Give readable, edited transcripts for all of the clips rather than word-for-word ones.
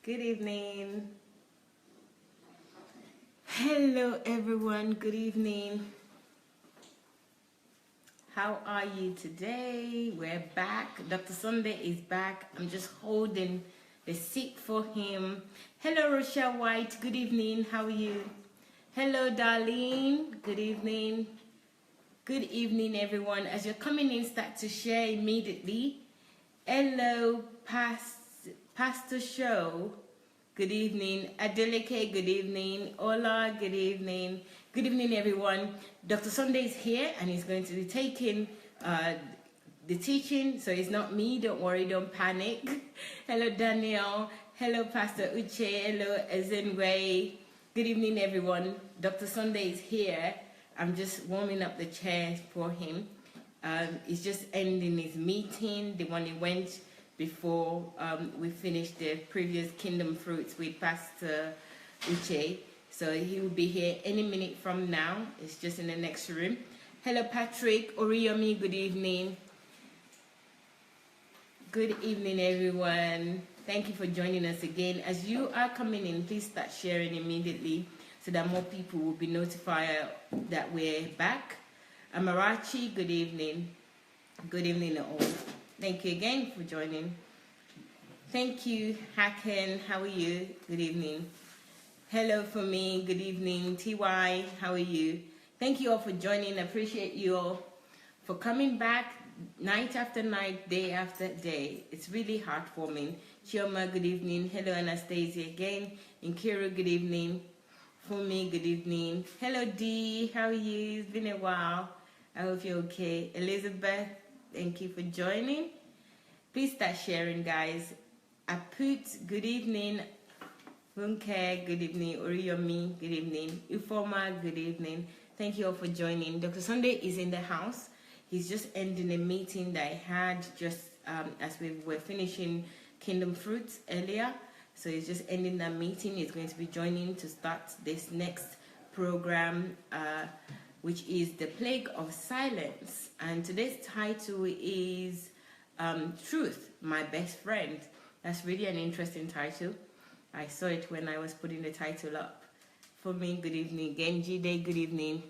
Good evening. Hello everyone, good evening. How are you today? We're back. Dr. Sandey is back. I'm just holding the seat for him. Hello Rochelle White, good evening. How are you? Hello Darlene, good evening. Good evening everyone. As you're coming in, start to share immediately. Hello Pastor Show, good evening. Adelaja, good evening. Hola, good evening. Good evening, everyone. Dr. Sandey is here and he's going to be taking the teaching, so it's not me. Don't worry, don't panic. Hello, Daniel. Hello, Pastor Uche. Hello, Ezenwe. Good evening, everyone. Dr. Sandey is here. I'm just warming up the chair for him. He's just ending his meeting, the one he went before we finished the previous Kingdom Fruits with Pastor Uche. So he will be here any minute from now. It's just in the next room. Hello Patrick, Oriyomi, good evening. Good evening everyone. Thank you for joining us again. As you are coming in, please start sharing immediately so that more people will be notified that we're back. Amarachi, good evening. Good evening all. Thank you again for joining. Thank you, Haken. How are you? Good evening. Hello for me. Good evening. TY, how are you? Thank you all for joining. I appreciate you all for coming back night after night, day after day. It's really heartwarming. Chioma, good evening. Hello, Anastasia again. Nkiru, good evening. Fumi, good evening. Hello, Dee. How are you? It's been a while. I hope you're okay. Elizabeth, thank you for joining. Please start sharing, guys. Aput, good evening. Funke, good evening. Oriyomi, good evening. Ufoma, good evening. Thank you all for joining. Dr. Sandey is in the house. He's just ending a meeting that I had just as we were finishing Kingdom Fruits earlier. So he's just ending that meeting. He's going to be joining to start this next program, which is The Plague of Silence. And today's title is Truth, My Best Friend. That's really an interesting title. I saw it when I was putting the title up. For me, good evening. Genji Day, good evening.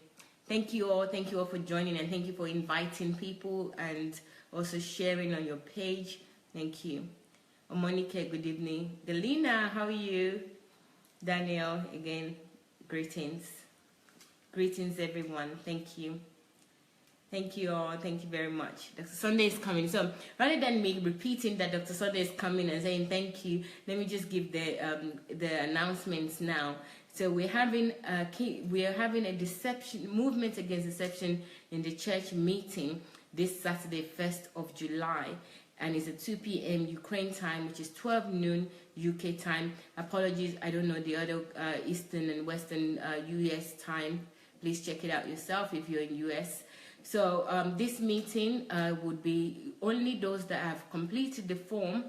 Thank you all for joining, and thank you for inviting people and also sharing on your page. Thank you. Monica, good evening. Delina, how are you? Daniel, again, greetings. Greetings, everyone. Thank you. Thank you all. Thank you very much. Dr. Sandey is coming. So rather than me repeating that Dr. Sandey is coming and saying thank you, let me just give the announcements now. So we're having a deception movement against deception in the church meeting this Saturday, 1st of July. And it's at 2 p.m. Ukraine time, which is 12 noon UK time. Apologies, I don't know the other Eastern and Western US time. Please check it out yourself if you're in US. So this meeting would be only those that have completed the form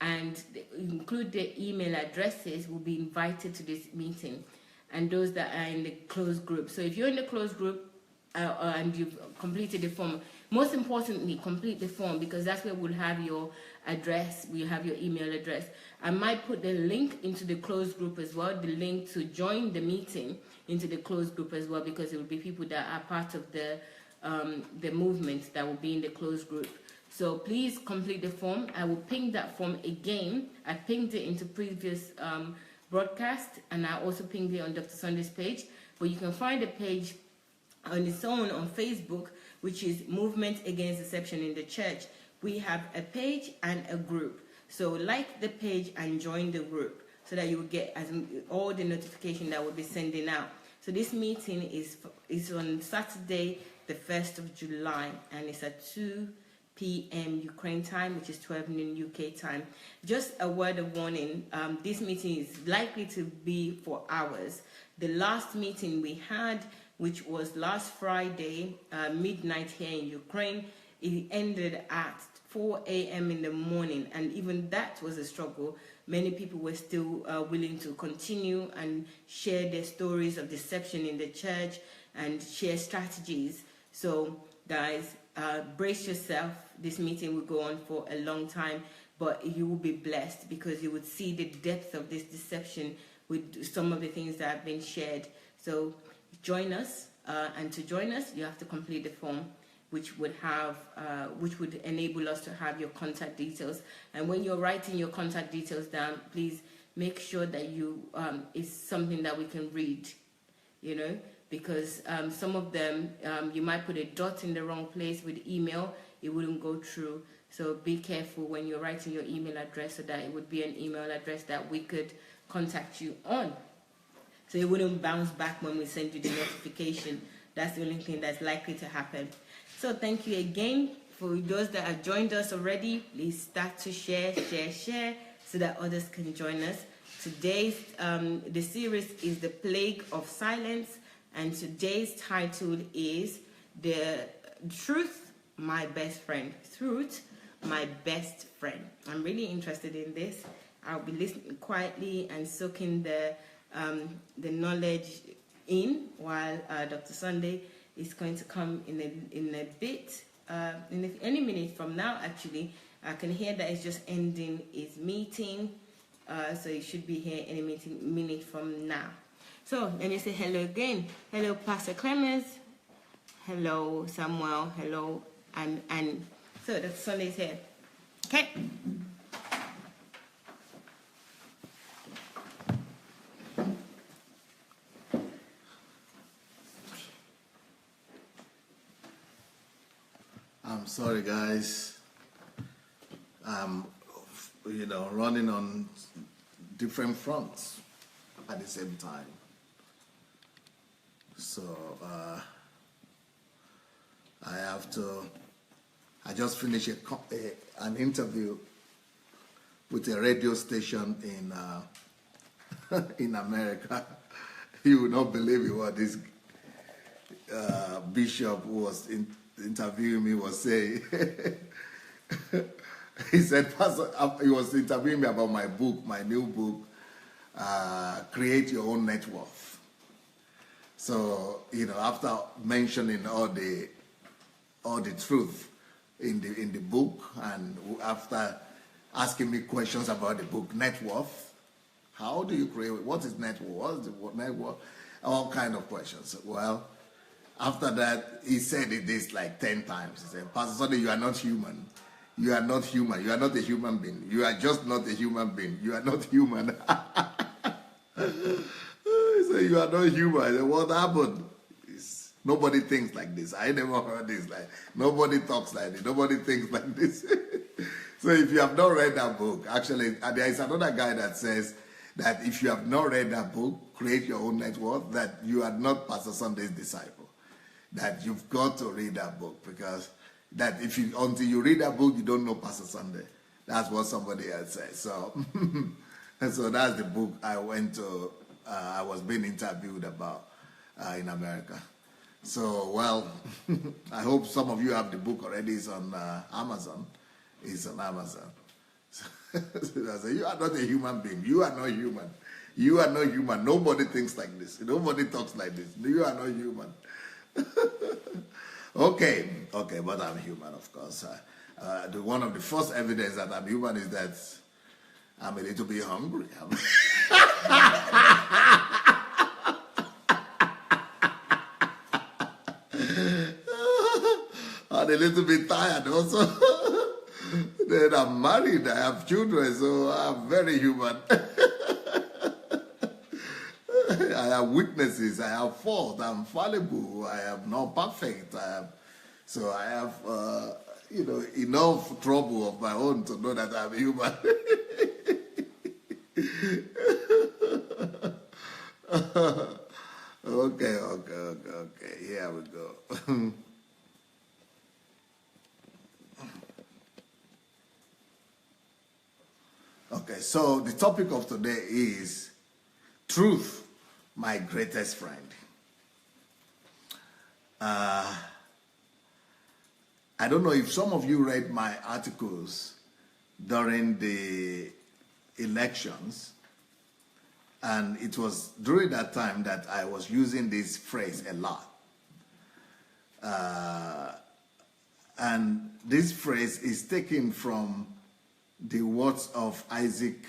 and include their email addresses will be invited to this meeting, and those that are in the closed group. So if you're in the closed group and you've completed the form, most importantly, complete the form, because that's where we'll have your address, we'll have your email address. I might put the link into the closed group as well, the link to join the meeting into the closed group as well, because it will be people that are part of the movement that will be in the closed group. So please complete the form. I will ping that form again. I pinged it into previous broadcast, and I also pinged it on Dr. Sandey's page. But you can find the page on its own on Facebook, which is Movement Against Deception in the Church. We have a page and a group. So like the page and join the group so that you will get all the notification that we'll be sending out. So this meeting is on Saturday, the 1st of July, and it's at 2 p.m. Ukraine time, which is 12 noon UK time. Just a word of warning, this meeting is likely to be for hours. The last meeting we had, which was last Friday, midnight here in Ukraine, it ended at 4 a.m. in the morning, and even that was a struggle. Many people were still willing to continue and share their stories of deception in the church and share strategies. So guys, brace yourself. This meeting will go on for a long time, but you will be blessed because you would see the depth of this deception with some of the things that have been shared. So join us, and to join us, you have to complete the form, which would enable us to have your contact details. And when you're writing your contact details down, please make sure that you is something that we can read, you know, because some of them you might put a dot in the wrong place with email, it wouldn't go through. So be careful when you're writing your email address so that it would be an email address that we could contact you on. So it wouldn't bounce back when we send you the notification. That's the only thing that's likely to happen. So thank you again. For those that have joined us already, please start to share so that others can join us. Today's, the series is The Plague of Silence, and today's title is The Truth, My Best Friend. Truth, My Best Friend. I'm really interested in this. I'll be listening quietly and soaking the knowledge in while Dr. Sandey is going to come in a bit, in any minute from now. Actually, I can hear that it's just ending his meeting, so he should be here any minute from now. So let me say hello again. Hello, Pastor Clemens. Hello, Samuel. Hello, and so Dr. Sandey is here. Okay. I'm sorry, guys. I'm, running on different fronts at the same time. So I just finished an interview with a radio station in America. You would not believe what this bishop who was interviewing me was saying. He said, Pastor, he was interviewing me about my book, my new book, Create Your Own Net Worth. So, after mentioning all the truth in the book, and after asking me questions about the book, net worth, how do you create, what is net worth, what is net worth, all kind of questions. Well, after that, he said this like 10 times. He said, Pastor Sandey, you are not human. You are not human. You are not a human being. You are just not a human being. You are not human. He said, you are not human. I said, what happened? Nobody thinks like this. I never heard this. Like, nobody talks like this. Nobody thinks like this. So if you have not read that book, actually, there is another guy that says that if you have not read that book, Create Your Own Net Worth, that you are not Pastor Sandey's disciple. That you've got to read that book, because that until you read that book, you don't know Pastor Sandey. That's what somebody else said. So, and so that's the book I went to. I was being interviewed about in America. So, well, I hope some of you have the book already. It's on Amazon. It's on Amazon. So I said, you are not a human being. You are not human. You are not human. Nobody thinks like this. Nobody talks like this. You are not human. Okay, but I'm human, of course. One of the first evidence that I'm human is that I'm a little bit hungry. I'm a little bit tired also. Then I'm married, I have children, so I'm very human. I have weaknesses, I have faults, I'm fallible, I am not perfect. I have, enough trouble of my own to know that I'm human. Okay, here we go. Okay, so the topic of today is truth, my greatest friend. I don't know if some of you read my articles during the elections, and it was during that time that I was using this phrase a lot. And this phrase is taken from the words of Isaac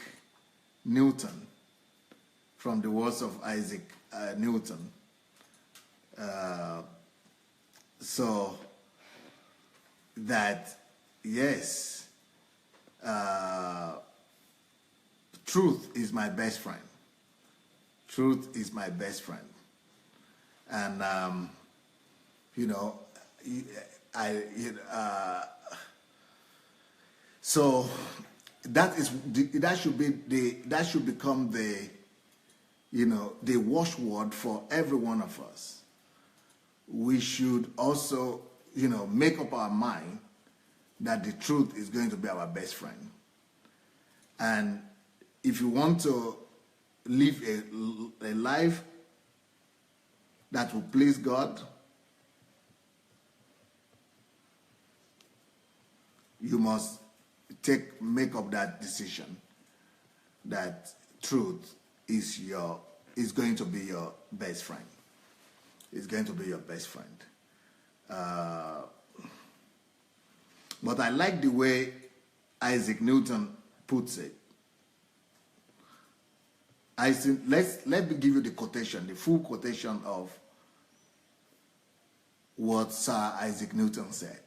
Newton. From the words of Isaac Newton. So that, yes, truth is my best friend. Truth is my best friend. And, so that should become the watchword for every one of us. We should also, make up our mind that the truth is going to be our best friend. And if you want to live a life that will please God, you must make up that decision that truth is going to be your best friend. It's going to be your best friend. But I like the way Isaac Newton puts it. Let me give you the quotation, the full quotation of what Sir Isaac Newton said.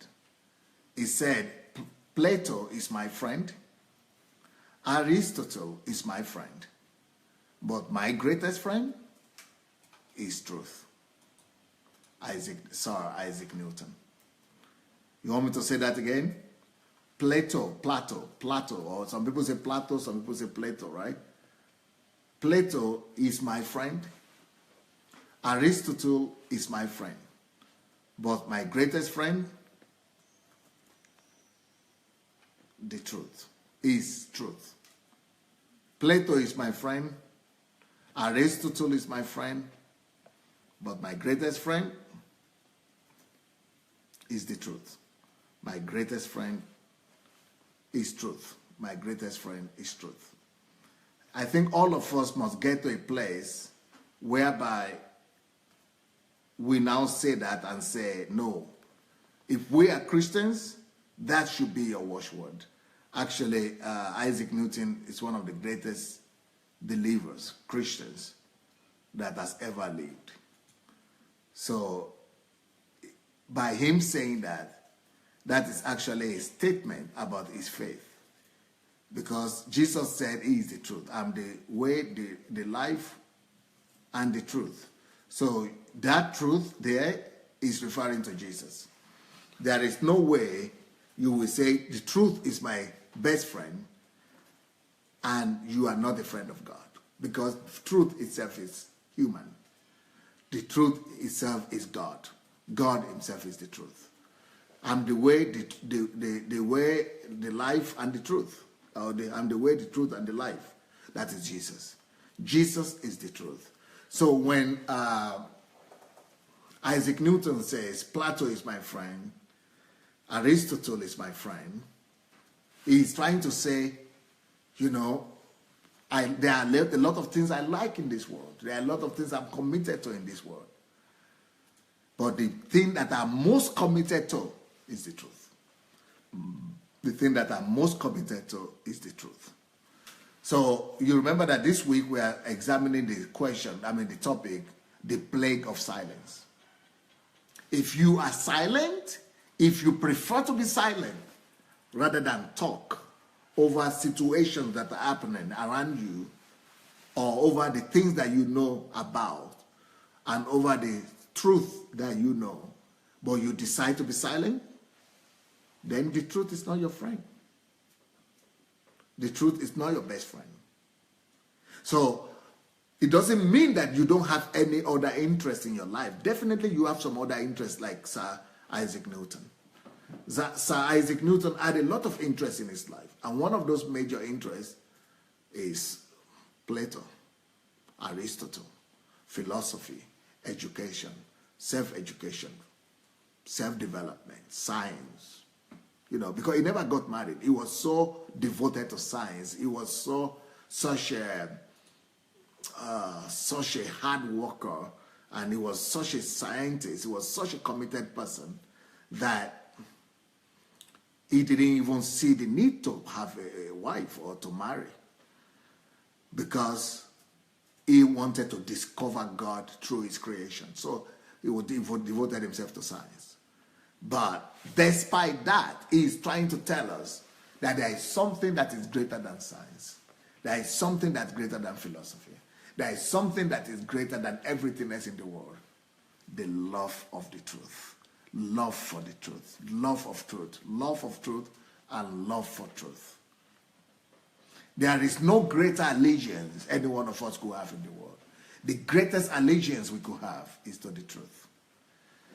He said, Plato is my friend, Aristotle is my friend, but my greatest friend is truth. Sir Isaac Newton. You want me to say that again? Plato, or some people say Plato, some people say Plato, right? Plato is my friend. Aristotle is my friend. But my greatest friend, the truth, is truth. Plato is my friend. Aristotle is my friend. But my greatest friend is the truth. My greatest friend is truth. My greatest friend is truth. I think all of us must get to a place whereby we now say that and say, no, if we are Christians, that should be your watchword. Actually, Isaac Newton is one of the greatest believers, Christians, that has ever lived. So, by him saying that, that is actually a statement about his faith. Because Jesus said he is the truth. I'm the way, the life, and the truth. So that truth there is referring to Jesus. There is no way you will say the truth is my best friend and you are not a friend of God. Because truth itself is human. The truth itself is God. God himself is the truth. I'm the way, the way, the life, and the truth. I'm the way, the truth, and the life. That is Jesus. Jesus is the truth. So when Isaac Newton says, Plato is my friend, Aristotle is my friend, he's trying to say, there are a lot of things I like in this world. There are a lot of things I'm committed to in this world. But the thing that I'm most committed to is the truth. The thing that I'm most committed to is the truth. So you remember that this week we are examining the topic, the plague of silence. If you are silent, if you prefer to be silent rather than talk over situations that are happening around you or over the things that you know about and over the truth that you know, but you decide to be silent, then the truth is not your friend. The truth is not your best friend. So it doesn't mean that you don't have any other interest in your life. Definitely you have some other interests like Sir Isaac Newton. Sir Isaac Newton had a lot of interest in his life. And one of those major interests is Plato, Aristotle, philosophy, education, self-education, self-development, science. Because he never got married. He was so devoted to science. He was such a hard worker, and he was such a scientist. He was such a committed person that he didn't even see the need to have a wife or to marry, because he wanted to discover God through his creation. So he would devoted himself to science. But despite that, he is trying to tell us that there is something that is greater than science. There is something that's greater than philosophy. There is something that is greater than everything else in the world. The love of the truth. Love for the truth. Love of truth. Love of truth and love for truth. There is no greater allegiance any one of us could have in the world. The greatest allegiance we could have is to the truth.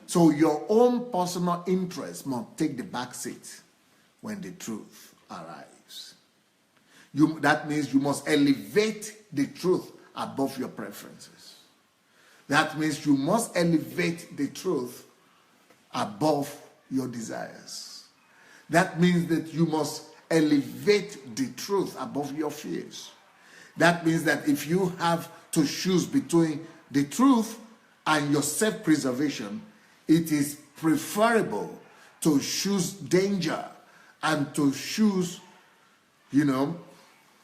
So your own personal interest must take the back seat when the truth arrives. That means you must elevate the truth above your preferences. That means you must elevate the truth above your desires. That means that you must elevate the truth above your fears. That means that if you have to choose between the truth and your self-preservation, it is preferable to choose danger and to choose,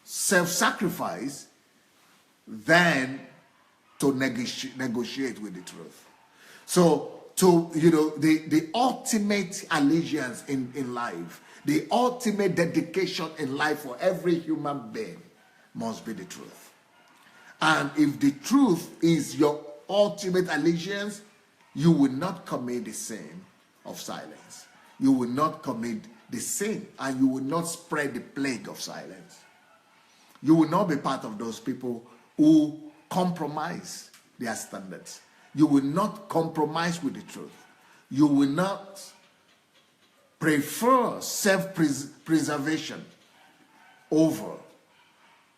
self-sacrifice than to negotiate with the truth. So, the ultimate allegiance in life, the ultimate dedication in life for every human being must be the truth. And if the truth is your ultimate allegiance, you will not commit the sin of silence. You will not commit the sin, and you will not spread the plague of silence. You will not be part of those people who compromise their standards. You will not compromise with the truth. You will not prefer self-preservation over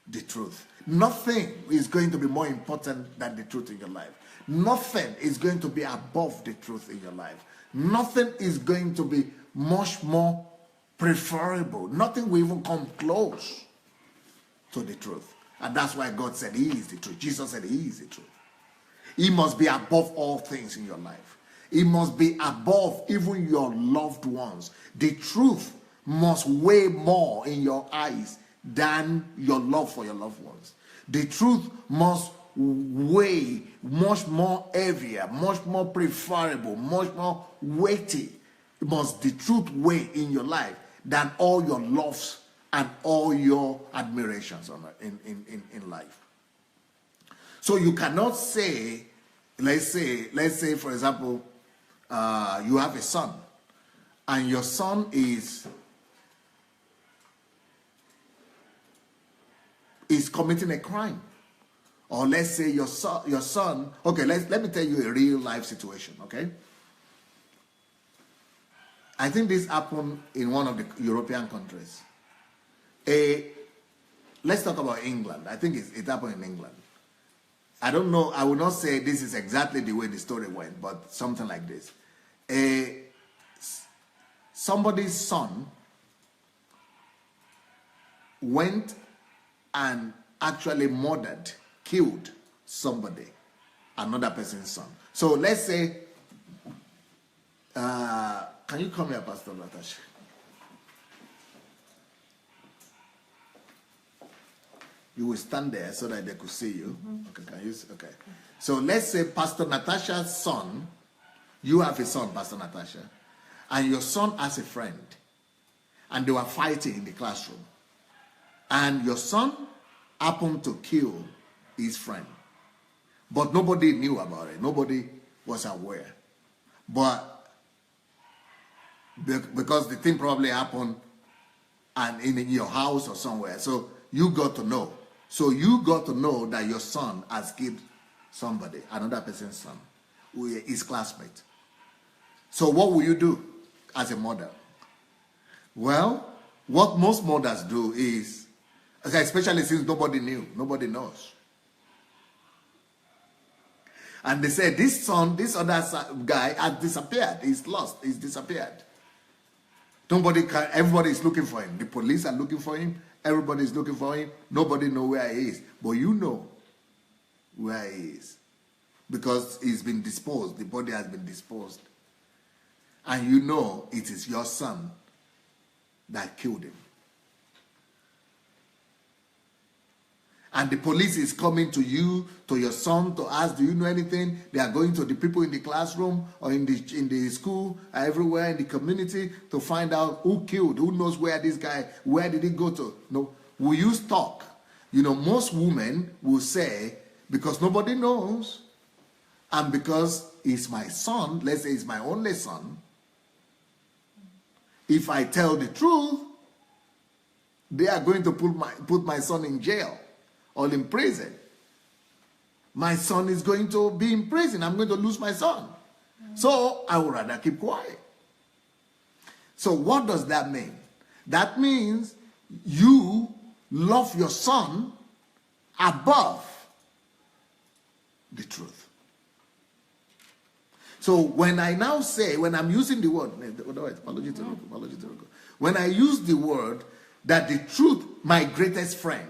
the truth. Nothing is going to be more important than the truth in your life. Nothing is going to be above the truth in your life. Nothing is going to be much more preferable. Nothing will even come close to the truth. And that's why God said he is the truth. Jesus said he is the truth. He must be above all things in your life. He must be above even your loved ones. The truth must weigh more in your eyes than your love for your loved ones. The truth must weigh much more heavier, much more preferable, much more weighty. Must the truth weigh in your life than all your loves and all your admirations in life. So you cannot say, let's say for example, you have a son, and your son is committing a crime. Or let's say your son, okay, let me tell you a real life situation, okay? I think this happened in one of the European countries. Let's talk about England. I think it happened in England. I don't know, I will not say this is exactly the way the story went, but something like this. Somebody's son went and actually murdered, killed somebody, another person's son. So let's say, can you come here, Pastor Natasha? You will stand there so that they could see you. Mm-hmm. Okay, can you? Okay. So let's say Pastor Natasha's son, you have a son, Pastor Natasha, and your son has a friend, and they were fighting in the classroom, and your son happened to kill his friend, but nobody knew about it. Nobody was aware, but because the thing probably happened and in your house or somewhere, so you got to know. So you got to know that your son has killed somebody, another person's son, who is his classmate. So what will you do as a mother? Well, what most mothers do is, especially since nobody knew, nobody knows. And they say, this son, this other guy has disappeared. He's lost. He's disappeared. Everybody is looking for him. The police are looking for him. Everybody is looking for him. Nobody knows where he is. But you know where he is. Because he's been disposed. The body has been disposed. And you know it is your son that killed him. And the police is coming to you, to your son, to ask, do you know anything? They are going to the people in the classroom or in the school, everywhere in the community to find out who killed, who knows where this guy, where did he go to? No, we use talk. You know, most women will say, because nobody knows, and because he's my son, let's say he's my only son, if I tell the truth, they are going to put my son in jail or in prison. My son is going to be in prison. I'm going to lose my son. So I would rather keep quiet. So what does that mean? That means you love your son above the truth. So when I now say, when I'm using the word, when I use the word that the truth, my greatest friend,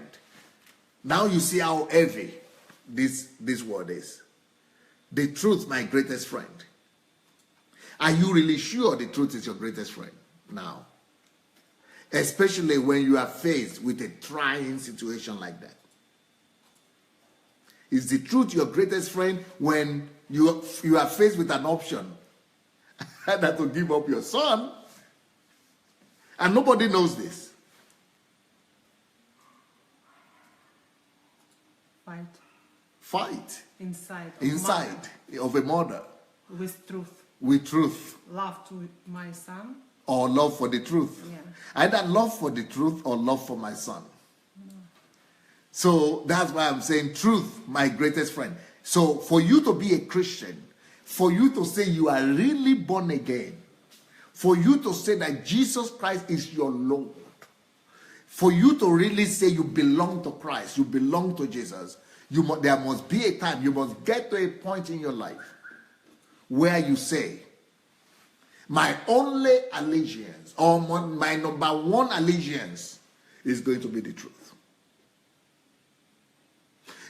now you see how heavy this word is. The truth, my greatest friend. Are you really sure the truth is your greatest friend now? Especially when you are faced with a trying situation like that. Is the truth your greatest friend when you are faced with an option that to give up your son? And nobody knows this. Fight. Inside of a mother. With truth. With truth. Love to my son. Or love for the truth. Yeah. Either love for the truth or love for my son. So that's why I'm saying truth, my greatest friend. So for you to be a Christian, for you to say you are really born again, for you to say that Jesus Christ is your Lord, for you to really say you belong to Christ, you belong to Jesus, there must be a time, you must get to a point in your life where you say, my only allegiance, or my number one allegiance, is going to be the truth.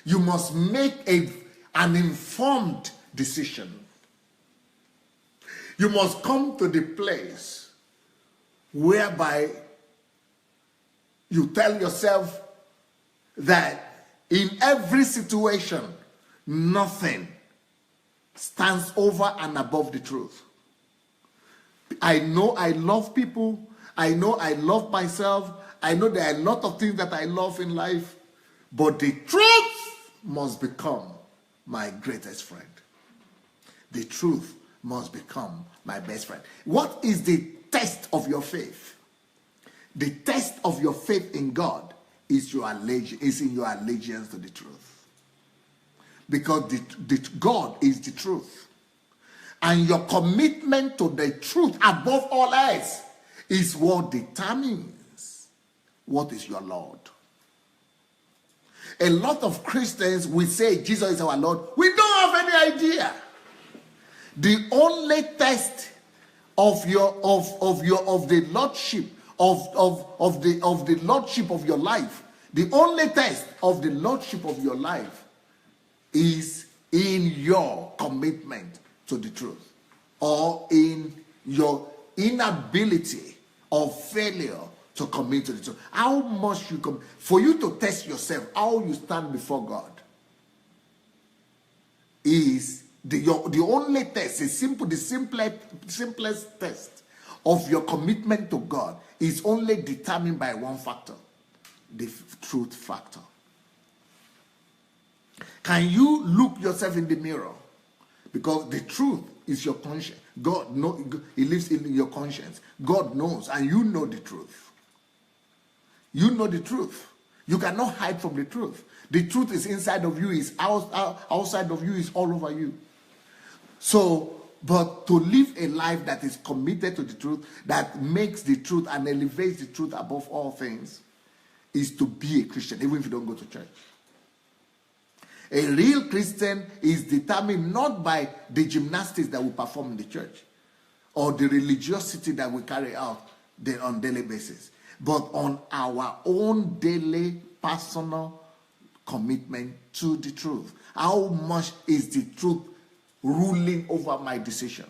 You must make an informed decision. You must come to the place whereby you tell yourself that in every situation, nothing stands over and above the truth. I know I love people. I know I love myself. I know there are a lot of things that I love in life. But the truth must become my greatest friend. The truth must become my best friend. What is the test of your faith? The test of your faith in God is in your allegiance to the truth. Because God is the truth. And your commitment to the truth above all else is what determines what is your Lord. A lot of Christians will say Jesus is our Lord. We don't have any idea. The only test of the lordship of the lordship of your life, the only test of the lordship of your life is in your commitment to the truth, or in your inability or failure to commit to the truth. How much you come for you to test yourself, how you stand before God is the only test, the simplest test of your commitment to God is only determined by one factor, the truth factor. Can you look yourself in the mirror? Because the truth is your conscience. God knows, He lives in your conscience. God knows, and you know the truth. You know the truth. You cannot hide from the truth. The truth is inside of you, is outside of you, is all over you. So, but to live a life that is committed to the truth, that makes the truth and elevates the truth above all things, is to be a Christian, even if you don't go to church. A real Christian is determined not by the gymnastics that we perform in the church or the religiosity that we carry out on a daily basis, but on our own daily personal commitment to the truth. How much is the truth ruling over my decisions?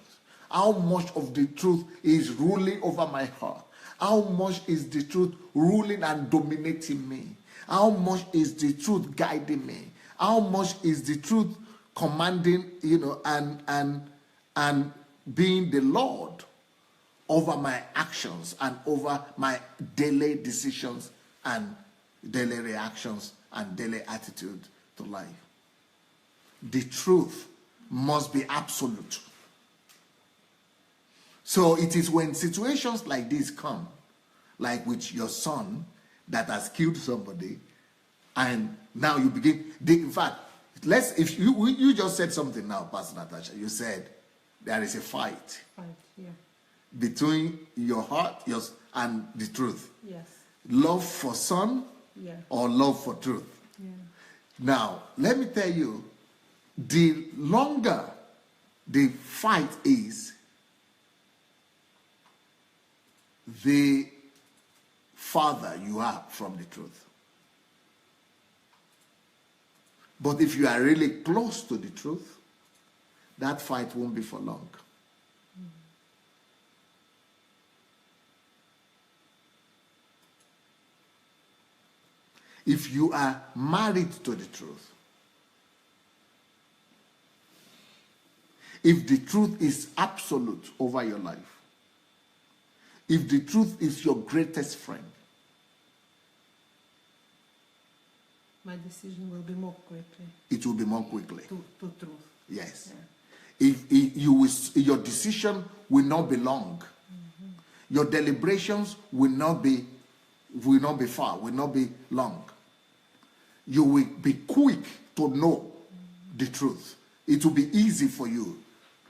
How much of the truth is ruling over my heart? How much is the truth ruling and dominating me? How much is the truth guiding me? How much is the truth commanding, and being the Lord over my actions and over my daily decisions and daily reactions and daily attitude to life? The truth must be absolute. So it is when situations like this come, like with your son that has killed somebody, and now you begin. In fact, if you just said something now, Pastor Natasha. You said there is a fight between your heart, and the truth. Yes. Love for son, or love for truth. Yeah. Now, let me tell you, the longer the fight is, the farther you are from the truth. But if you are really close to the truth, that fight won't be for long. If you are married to the truth, if the truth is absolute over your life, if the truth is your greatest friend, my decision will be more quickly. It will be more quickly. To truth. Yes. Yeah. If your decision will not be long. Mm-hmm. Your deliberations will not be far, will not be long. You will be quick to know the truth. It will be easy for you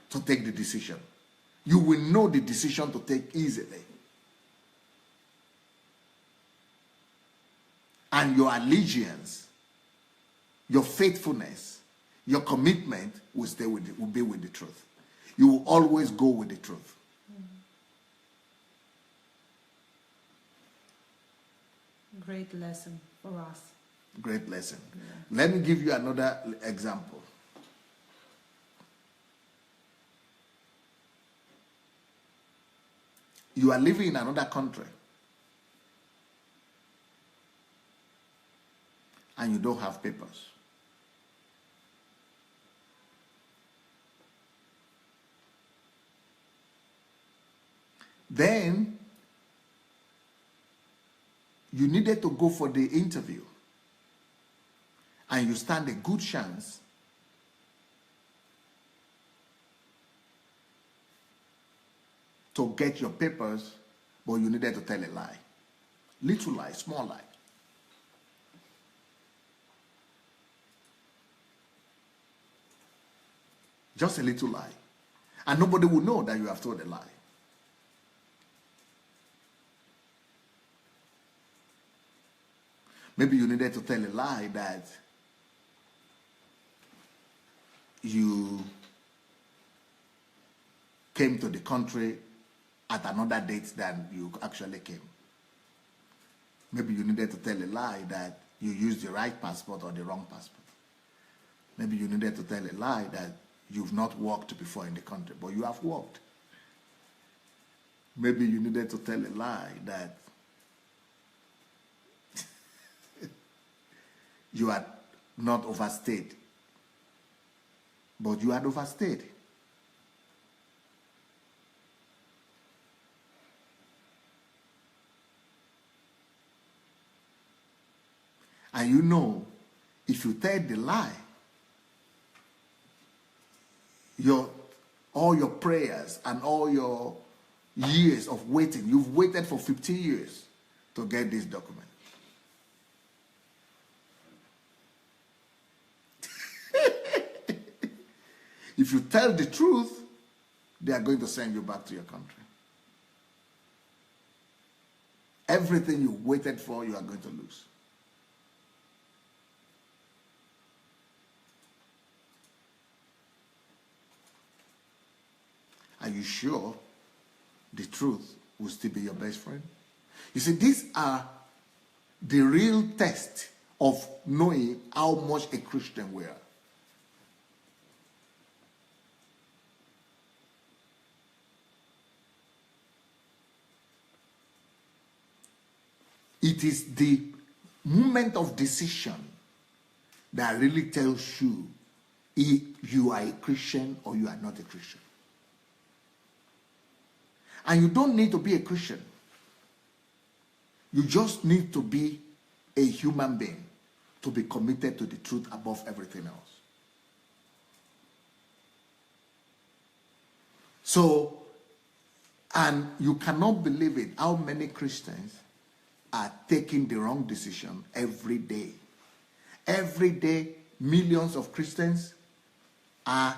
to take the decision. You will know the decision to take easily. And your allegiance, your faithfulness, your commitment will be with the truth. You will always go with the truth. Great lesson for us. Great lesson. Yeah. Let me give you another example. You are living in another country and you don't have papers. Then you needed to go for the interview and you stand a good chance to get your papers, but you needed to tell a lie. Little lie, small lie. Just a little lie. And nobody will know that you have told a lie. Maybe you needed to tell a lie that you came to the country at another date than you actually came. Maybe you needed to tell a lie that you used the right passport or the wrong passport. Maybe you needed to tell a lie that you've not worked before in the country, but you have worked. Maybe you needed to tell a lie that you had not overstayed, but you had overstayed. And you know, if you tell the lie, all your prayers and all your years of waiting, you've waited for 15 years to get this document. If you tell the truth, they are going to send you back to your country. Everything you waited for, you are going to lose. Are you sure the truth will still be your best friend? You see, these are the real test of knowing how much a Christian we are. it is the moment of decision that really tells you if you are a Christian or you are not a Christian. And you don't need to be a Christian. You just need to be a human being to be committed to the truth above everything else. So, and you cannot believe it, how many Christians are taking the wrong decision every day. Every day, millions of Christians are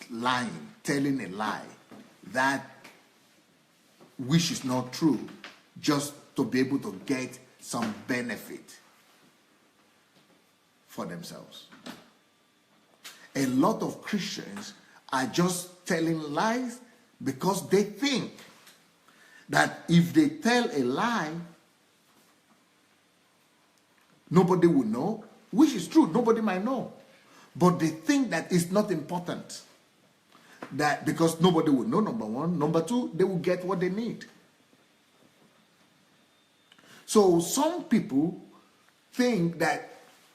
lying, telling a lie that which is not true, just to be able to get some benefit for themselves. A lot of Christians are just telling lies because they think that if they tell a lie, nobody will know, which is true, nobody might know. But they think that it's not important. That because nobody will know, number one. Number two, they will get what they need. So some people think that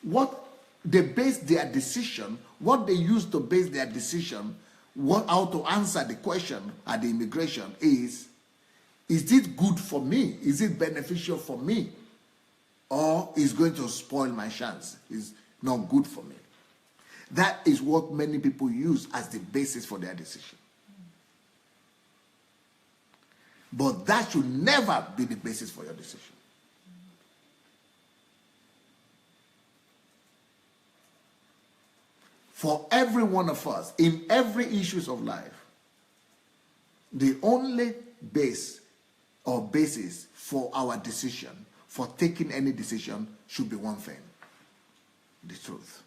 what they base their decision, what they use to base their decision, how to answer the question at the immigration is it good for me? Is it beneficial for me? Or is going to spoil my chance? Is not good for me. That is what many people use as the basis for their decision. But that should never be the basis for your decision. For every one of us, in every issues of life, the only base or basis for our decision, for taking any decision, should be one thing: the truth.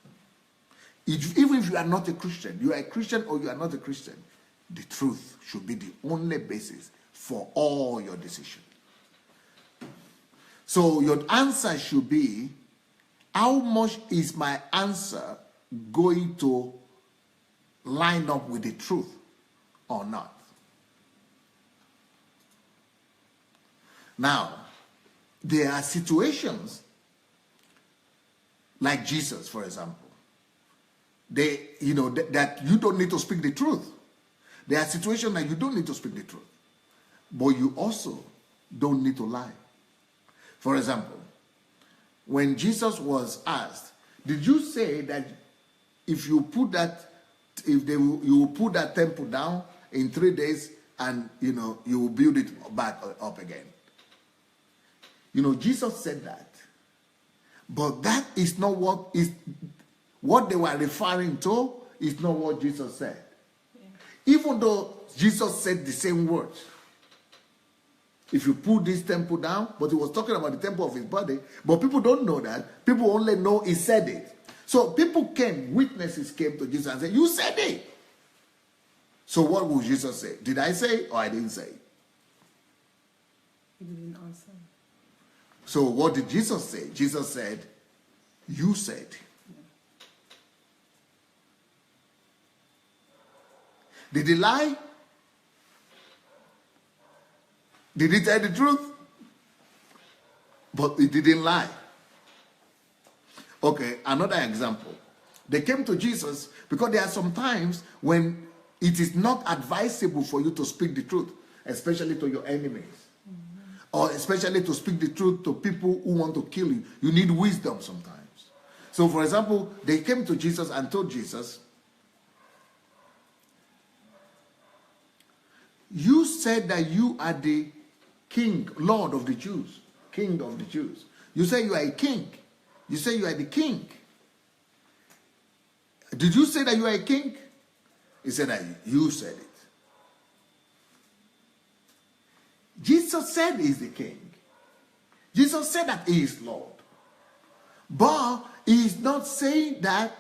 Even if you are not a Christian, you are a Christian or you are not a Christian, the truth should be the only basis for all your decisions. So your answer should be, how much is my answer going to line up with the truth or not? Now, there are situations like Jesus, for example. That you don't need to speak the truth. There are situations that you don't need to speak the truth. But you also don't need to lie. For example, when Jesus was asked, did you say that if you will put that temple down in 3 days and you will build it back up again? Jesus said that. But that is not what they were referring to is not what Jesus said. Yeah. Even though Jesus said the same words. If you put this temple down, but he was talking about the temple of his body, but people don't know that. People only know he said it. So witnesses came to Jesus and said, you said it. So what would Jesus say? Did I say it or I didn't say it? He didn't answer. So what did Jesus say? Jesus said, you said. Did he lie? Did he tell the truth? But he didn't lie. Okay, another example. They came to Jesus because there are some times when it is not advisable for you to speak the truth, especially to your enemies. Mm-hmm. Or especially to speak the truth to people who want to kill you. You need wisdom sometimes. So, for example, they came to Jesus and told Jesus, you said that you are the king, Lord of the Jews, king of the Jews. You say you are a king. You say you are the king. Did you say that you are a king? He said that you said it. Jesus said he is the king. Jesus said that he is Lord. But he is not saying that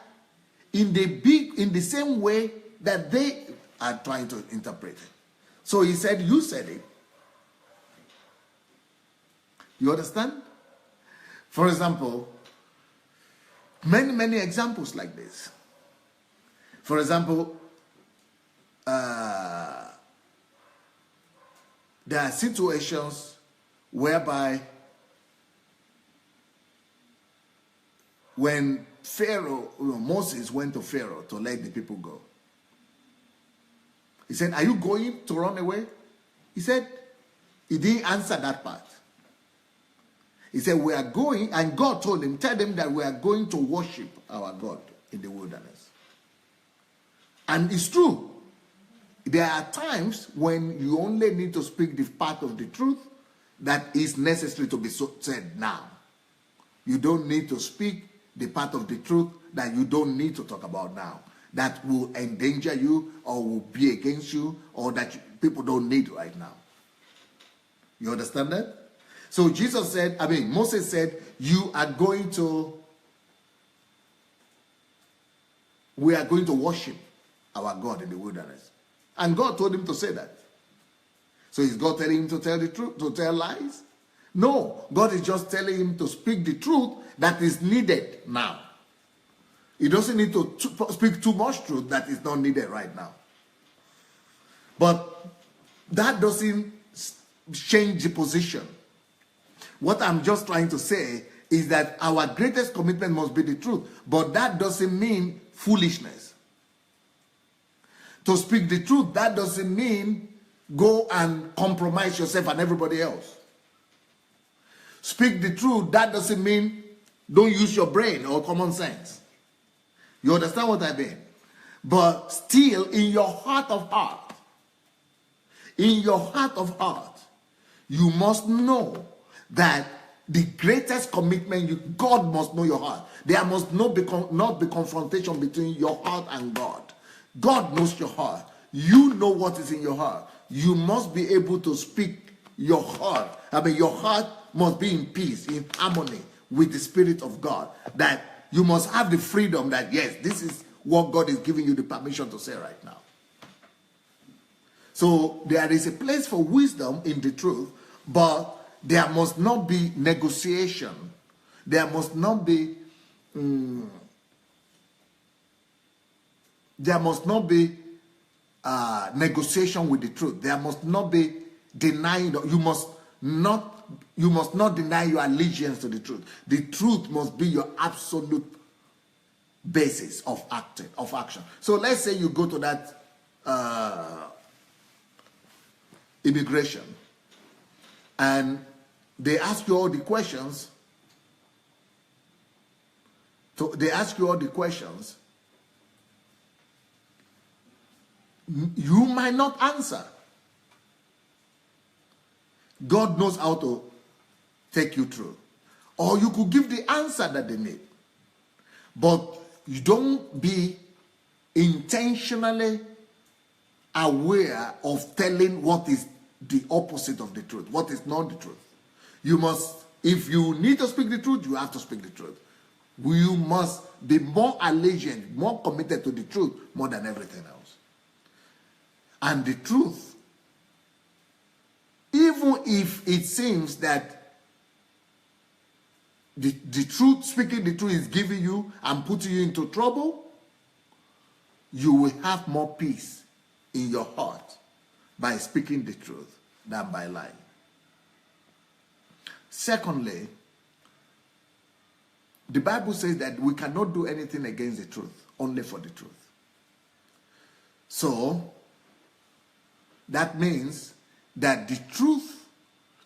in the same way that they are trying to interpret it. So he said, you said it. You understand? For example, many examples like this. For example, there are situations whereby when Moses went to Pharaoh to let the people go. He said, are you going to run away? He said, he didn't answer that part. He said, we are going, and God told him, tell them that we are going to worship our God in the wilderness. And it's true. There are times when you only need to speak the part of the truth that is necessary to be said now. You don't need to speak the part of the truth that you don't need to talk about now, that will endanger you or will be against you or that people don't need right now. You understand that? So Moses said, we are going to worship our God in the wilderness. And God told him to say that. So is God telling him to tell the truth, to tell lies? No, God is just telling him to speak the truth that is needed now. He doesn't need to speak too much truth that is not needed right now. But that doesn't change the position. What I'm just trying to say is that our greatest commitment must be the truth, but that doesn't mean foolishness. To speak the truth, that doesn't mean go and compromise yourself and everybody else. Speak the truth, that doesn't mean don't use your brain or common sense. You understand what I mean? But still, in your heart of heart, you must know that the greatest commitment, God must know your heart. There must not be confrontation between your heart and God. God knows your heart. You know what is in your heart. You must be able to speak your heart. Your heart must be in peace, in harmony with the Spirit of God. That you must have the freedom that, yes, this is what God is giving you the permission to say right now. So there is a place for wisdom in the truth, but there must not be negotiation. There must not be negotiation with the truth. There must not be denying. You must not deny your allegiance to the truth. The truth must be your absolute basis of action. So let's say you go to that immigration, and they ask you all the questions. You might not answer. God knows how to take you through. Or you could give the answer that they need. But you don't be intentionally aware of telling what is the opposite of the truth, what is not the truth. You must, if you need to speak the truth, you have to speak the truth. You must be more allegiant, more committed to the truth more than everything else. And the truth, even if it seems that the truth, speaking the truth is giving you and putting you into trouble, you will have more peace in your heart by speaking the truth than by lying. Secondly, the Bible says that we cannot do anything against the truth, only for the truth. So, that means that the truth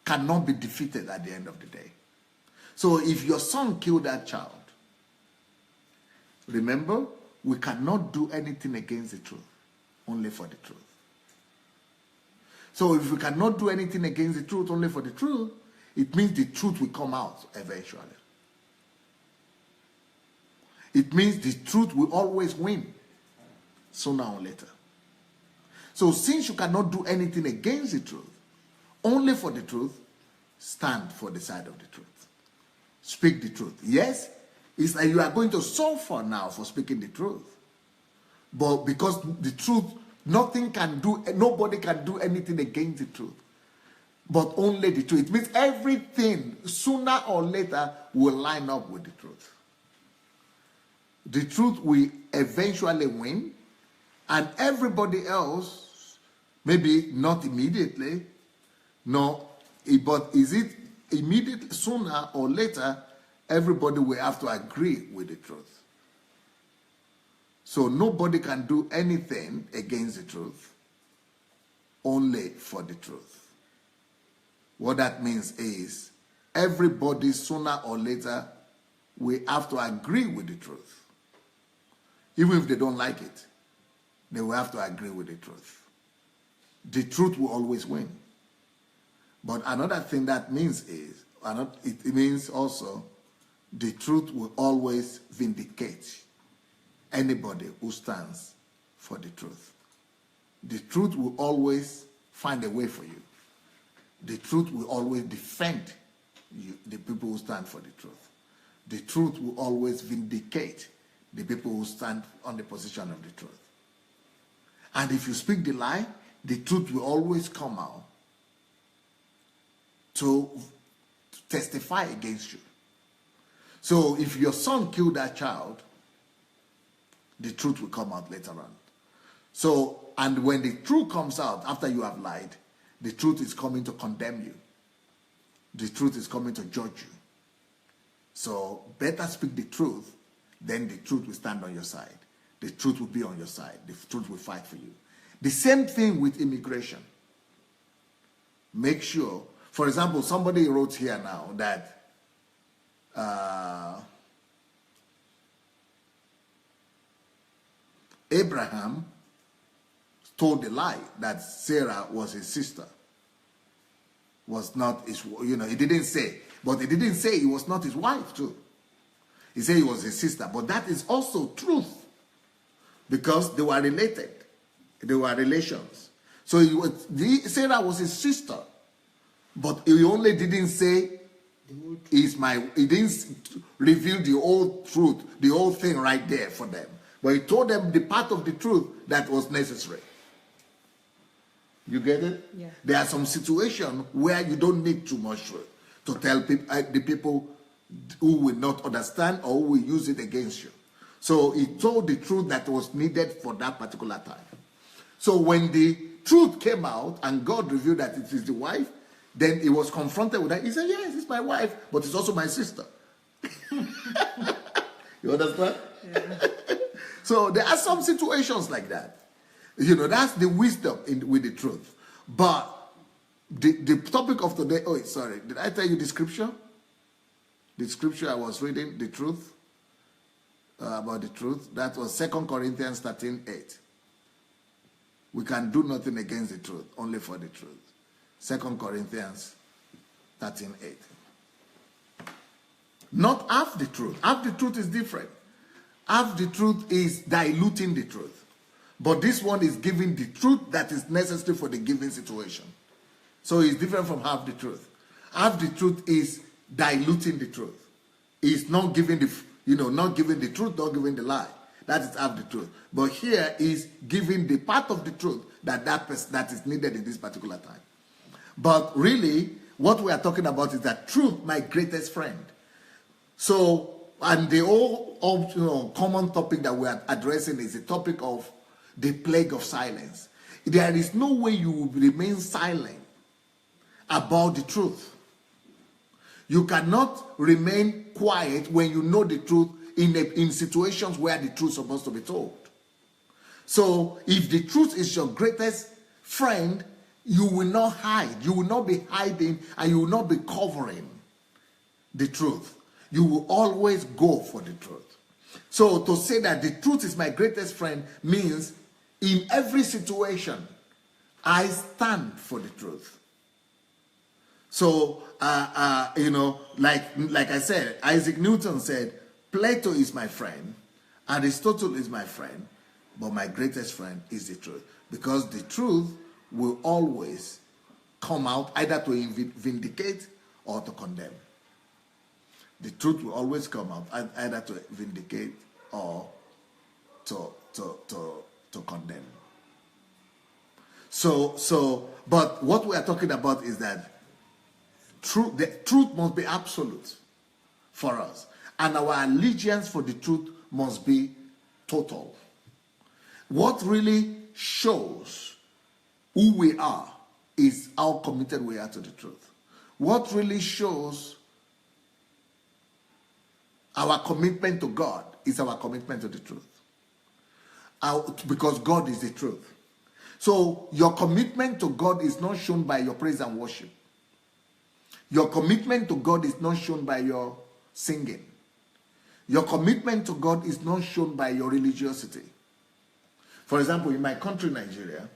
cannot be defeated at the end of the day. So if your son killed that child, remember, we cannot do anything against the truth, only for the truth. So if we cannot do anything against the truth, only for the truth, it means the truth will come out eventually. It means the truth will always win, sooner or later. So since you cannot do anything against the truth, only for the truth, stand for the side of the truth. Speak the truth. Yes, it's like you are going to suffer now for speaking the truth. But because the truth, nobody can do anything against the truth. But only the truth. It means everything, sooner or later, will line up with the truth. The truth will eventually win, and everybody else, maybe not immediately, no, but is it immediately, sooner or later, everybody will have to agree with the truth. So nobody can do anything against the truth, only for the truth. What that means is everybody sooner or later will have to agree with the truth. Even if they don't like it, they will have to agree with the truth. The truth will always win. But another thing that means is, it means also, the truth will always vindicate anybody who stands for the truth. The truth will always find a way for you. The truth will always defend you, the people who stand for the truth. The truth will always vindicate the people who stand on the position of the truth. And if you speak the lie, the truth will always come out to testify against you. So if your son killed that child, the truth will come out later on. So, and when the truth comes out after you have lied, the truth is coming to condemn you. The truth is coming to judge you. So better speak the truth, then the truth will stand on your side. The truth will be on your side. The truth will fight for you. The same thing with immigration. Make sure, for example, somebody wrote here now that Abraham told the lie that Sarah was his sister. Was not his, he didn't say, but he didn't say he was not his wife too. He said he was his sister, but that is also truth because they were related. They were relations. So Sarah was his sister, but he only didn't say he didn't reveal the whole truth, the whole thing right there for them. But he told them the part of the truth that was necessary. You get it? Yeah. There are some situations where you don't need too much truth to tell the people who will not understand or who will use it against you. So he told the truth that was needed for that particular time. So when the truth came out and God revealed that it is the wife, then he was confronted with that. He said, yes, it's my wife, but it's also my sister. You understand? Yeah. So there are some situations like that. That's the wisdom with the truth. But the topic of today, did I tell you the scripture? The scripture I was reading, the truth, about the truth, that was 2 Corinthians 13:8. We can do nothing against the truth, only for the truth. 2 Corinthians 13:8. Not half the truth. Half the truth is different. Half the truth is diluting the truth. But this one is giving the truth that is necessary for the given situation. So it's different from half the truth. Half the truth is diluting the truth. It's not giving not giving the truth, not giving the lie. That is half the truth. But here is giving the part of the truth that is needed in this particular time. But really, what we are talking about is that truth, my greatest friend. So, and the whole common topic that we are addressing is the topic of the plague of silence. There is no way you will remain silent about the truth. You cannot remain quiet when you know the truth in situations where the truth is supposed to be told. So if the truth is your greatest friend, you will not hide. You will not be hiding and you will not be covering the truth. You will always go for the truth. So to say that the truth is my greatest friend means in every situation, I stand for the truth. So, like I said, Isaac Newton said, Plato is my friend, Aristotle is my friend, but my greatest friend is the truth. Because the truth will always come out either to vindicate or to condemn. The truth will always come out either to vindicate or to condemn. But what we are talking about is that the truth must be absolute for us. And our allegiance for the truth must be total. What really shows who we are is how committed we are to the truth. What really shows Our commitment to God is our commitment to the truth. Because God is the truth. So your commitment to God is not shown by your praise and worship. Your commitment to God is not shown by your singing. Your commitment to God is not shown by your religiosity. For example, in my country, Nigeria,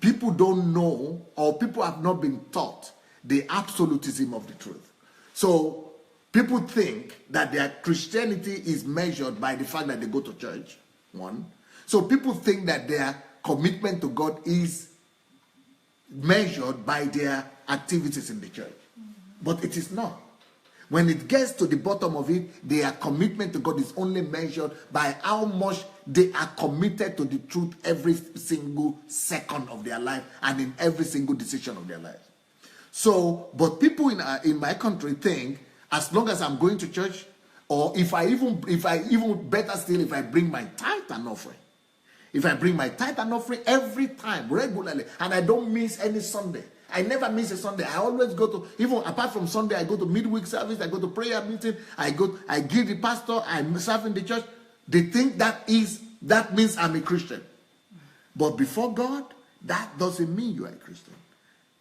people don't know, or people have not been taught the absolutism of the truth. So people think that their Christianity is measured by the fact that they go to church, one. So people think that their commitment to God is measured by their activities in the church. But it is not. When it gets to the bottom of it, their commitment to God is only measured by how much they are committed to the truth every single second of their life and in every single decision of their life. So, but people in my country think, as long as I'm going to church, or if I even better still, if I bring my tithe and offering. If I bring my tithe and offering every time, regularly, and I don't miss any Sunday. I never miss a Sunday. I always go to, even apart from Sunday, I go to midweek service, I go to prayer meeting, I give the pastor, I serve in the church. They think that means I'm a Christian. But before God, that doesn't mean you are a Christian.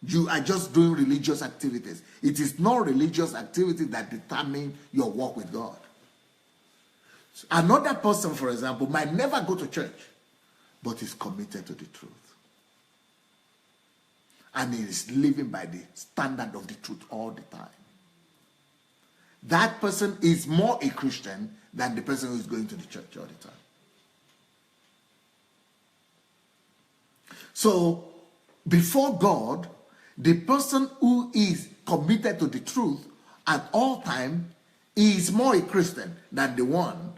You are just doing religious activities. It is not religious activity that determine your walk with God. Another person, for example, might never go to church, but is committed to the truth. And he is living by the standard of the truth all the time. That person is more a Christian than the person who is going to the church all the time. So, before God, the person who is committed to the truth at all time is more a Christian than the one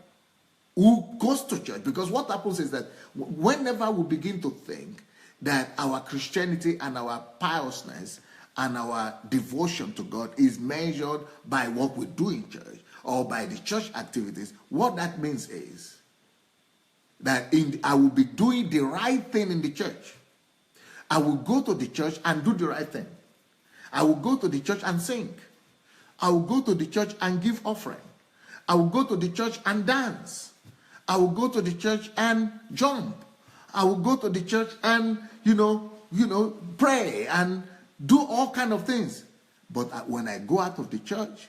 who goes to church. Because what happens is that whenever we begin to think that our Christianity and our piousness and our devotion to God is measured by what we do in church or by the church activities, what that means is that I will be doing the right thing in the church. I will go to the church and do the right thing. I will go to the church and sing. I will go to the church and give offering. I will go to the church and dance. I will go to the church and jump. I will go to the church and, pray and do all kind of things. But when I go out of the church,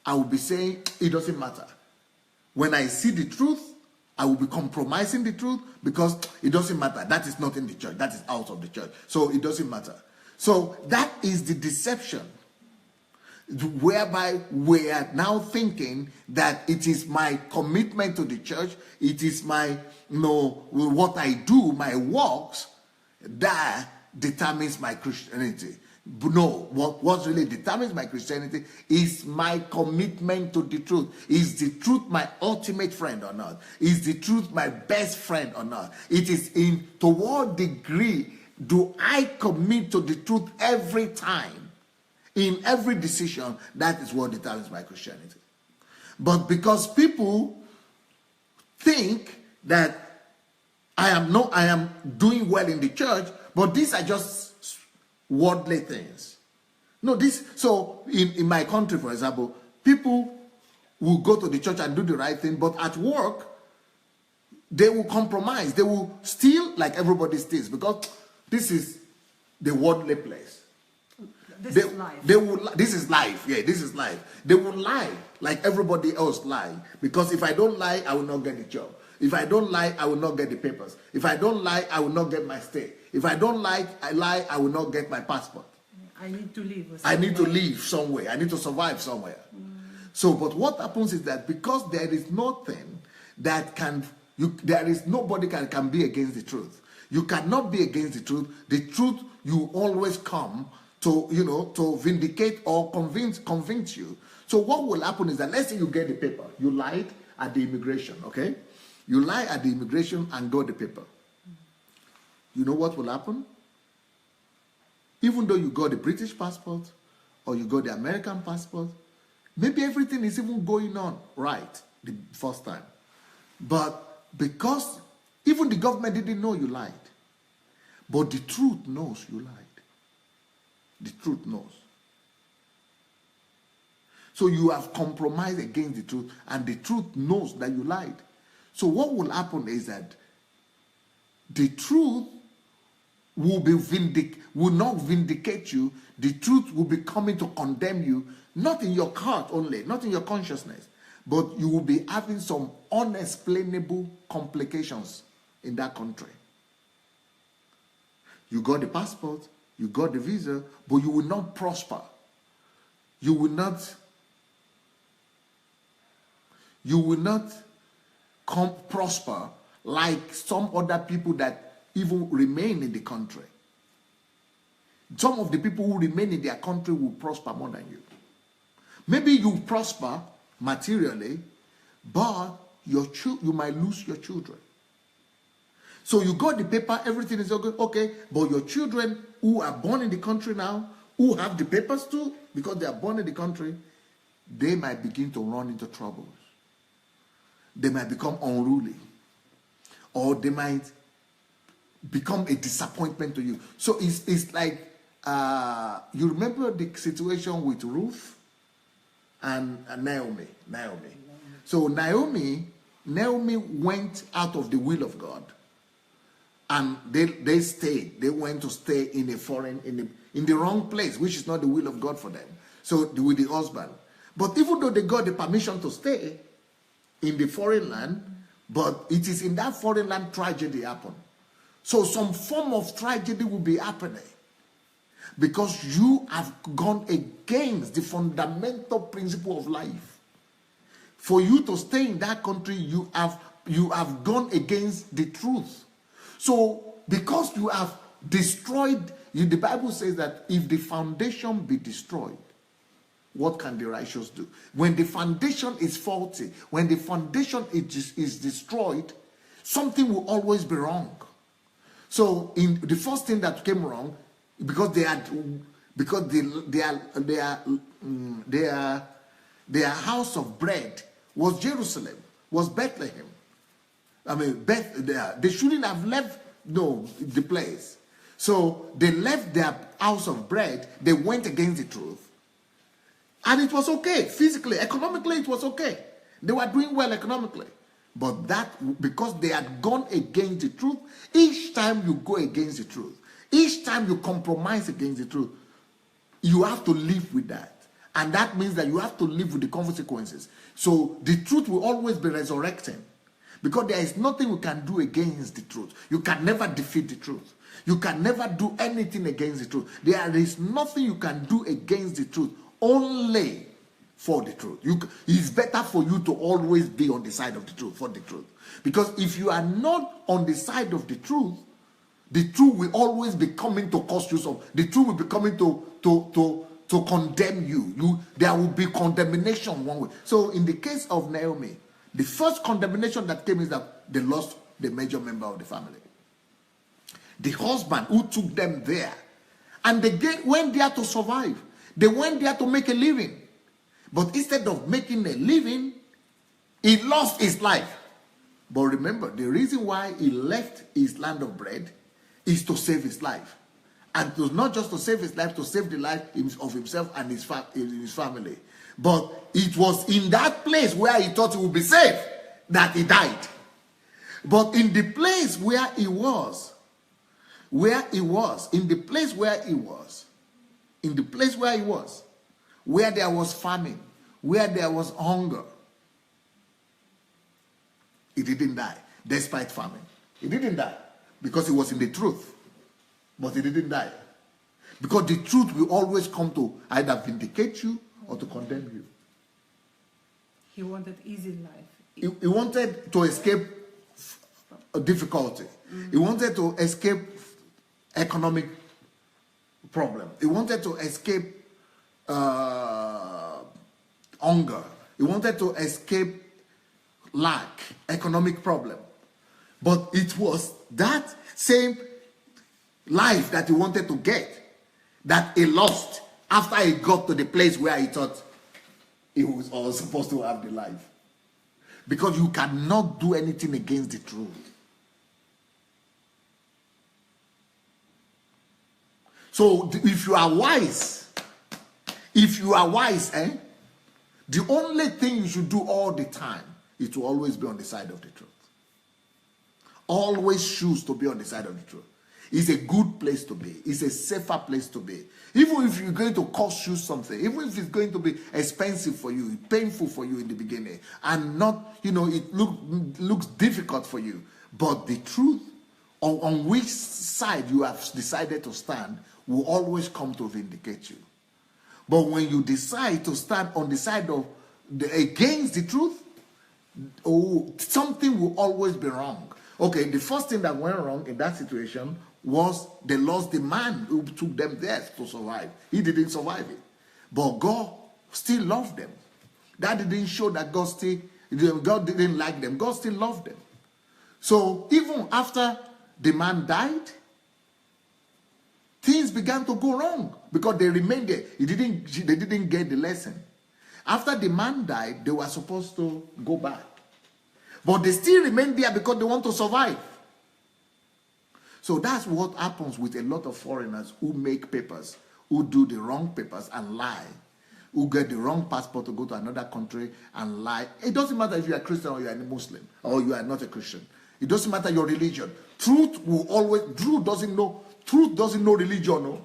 I will be saying, it doesn't matter. When I see the truth, I will be compromising the truth because it doesn't matter. That is not in the church. That is out of the church. So it doesn't matter. So that is the deception, whereby we are now thinking that it is my commitment to the church, it is my, what I do, my works, that determines my Christianity. No, what really determines my Christianity is my commitment to the truth. Is the truth my ultimate friend or not? Is the truth my best friend or not? It is to what degree do I commit to the truth every time? In every decision, that is what determines my Christianity. But because people think that I am doing well in the church, but these are just worldly things. So in my country, for example, people will go to the church and do the right thing, but at work, they will compromise. They will steal like everybody steals, because this is the worldly place. This is life. This is life. Yeah, this is life. They will lie like everybody else lie, because if I don't lie, I will not get the job. If I don't lie, I will not get the papers. If I don't lie, I will not get my stay. If I don't lie, I will not get my passport. I need to live. I need to live somewhere. I need to survive somewhere. So, but what happens is that because there is nothing that there is nobody can be against the truth. You cannot be against the truth. The truth, you always come to, to vindicate or convince you. So what will happen is that, let's say you get the paper. You lied at the immigration, okay? You lie at the immigration and got the paper. You know what will happen? Even though you got the British passport or you got the American passport, maybe everything is even going on right the first time. But because even the government didn't know you lied, but the truth knows you lied. The truth knows. So you have compromised against the truth, and the truth knows that you lied. So what will happen is that the truth will not vindicate you. The truth will be coming to condemn you, not in your heart only, not in your consciousness, but you will be having some unexplainable complications in that country. You got the passport, you got the visa, but you will not prosper. You will not prosper like some other people that even remain in the country. Some of the people who remain in their country will prosper more than you. Maybe you prosper materially, but you might lose your children. So you got the paper, everything is okay, but your children who are born in the country now, who have the papers too, because they are born in the country, they might begin to run into troubles. They might become unruly, or they might become a disappointment to you. So it's like, you remember the situation with Ruth and Naomi. So Naomi went out of the will of God, and they stayed. They went to stay in a foreign, in the wrong place, which is not the will of God for them. So with the husband. But even though they got the permission to stay in the foreign land, but it is in that foreign land tragedy happened. So some form of tragedy will be happening because you have gone against the fundamental principle of life. For you to stay in that country, you have gone against the truth. So because you have destroyed, the Bible says that if the foundation be destroyed, what can the righteous do? When the foundation is faulty, when the foundation is destroyed, something will always be wrong. So in the first thing that came wrong, because their house of bread was Jerusalem, was Bethlehem. I mean, they shouldn't have left the place. So they left their house of bread. They went against the truth. And it was okay. Physically, economically, it was okay. They were doing well economically. But that, because they had gone against the truth, each time you go against the truth, each time you compromise against the truth, you have to live with that. And that means that you have to live with the consequences. So the truth will always be resurrecting. Because there is nothing we can do against the truth. You can never defeat the truth. You can never do anything against the truth. There is nothing you can do against the truth. Only for the truth. It's better for you to always be on the side of the truth, for the truth. Because if you are not on the side of the truth will always be coming to cause you some. The truth will be coming to condemn you. There will be condemnation one way. So in the case of Naomi, the first condemnation that came is that they lost the major member of the family. The husband who took them there, and they went there to survive. They went there to make a living. But instead of making a living, he lost his life. But remember, the reason why he left his land of bread is to save his life. And it was not just to save his life, to save the life of himself and his family. But it was in that place where he thought he would be safe that he died. But in the place where he was, where there was famine, where there was hunger, he didn't die despite famine. He didn't die because he was in the truth, but he didn't die because the truth will always come to either vindicate you or to condemn you. He wanted easy life. He wanted to escape a difficulty. He wanted to escape economic problem. He wanted to escape hunger. He wanted to escape lack, economic problem. But it was that same life that he wanted to get that he lost after he got to the place where he thought he was all supposed to have the life. Because you cannot do anything against the truth. So if you are wise, The only thing you should do all the time is to always be on the side of the truth. Always choose to be on the side of the truth. It's a good place to be. It's a safer place to be. Even if you're going to cost you something, even if it's going to be expensive for you, painful for you in the beginning, and not, it looks difficult for you, but the truth on which side you have decided to stand will always come to vindicate you. But when you decide to stand on the side of against the truth, something will always be wrong. Okay, the first thing that went wrong in that situation was they lost the man who took them there to survive. He didn't survive it. But God still loved them. That didn't show that God didn't like them. God still loved them. So even after the man died, things began to go wrong because they remained there. They didn't get the lesson. After the man died, they were supposed to go back. But they still remain there because they want to survive. So that's what happens with a lot of foreigners who make papers, who do the wrong papers and lie, who get the wrong passport to go to another country and lie. It doesn't matter if you are a Christian or you are a Muslim or you are not a Christian. It doesn't matter your religion. Truth doesn't know religion. No?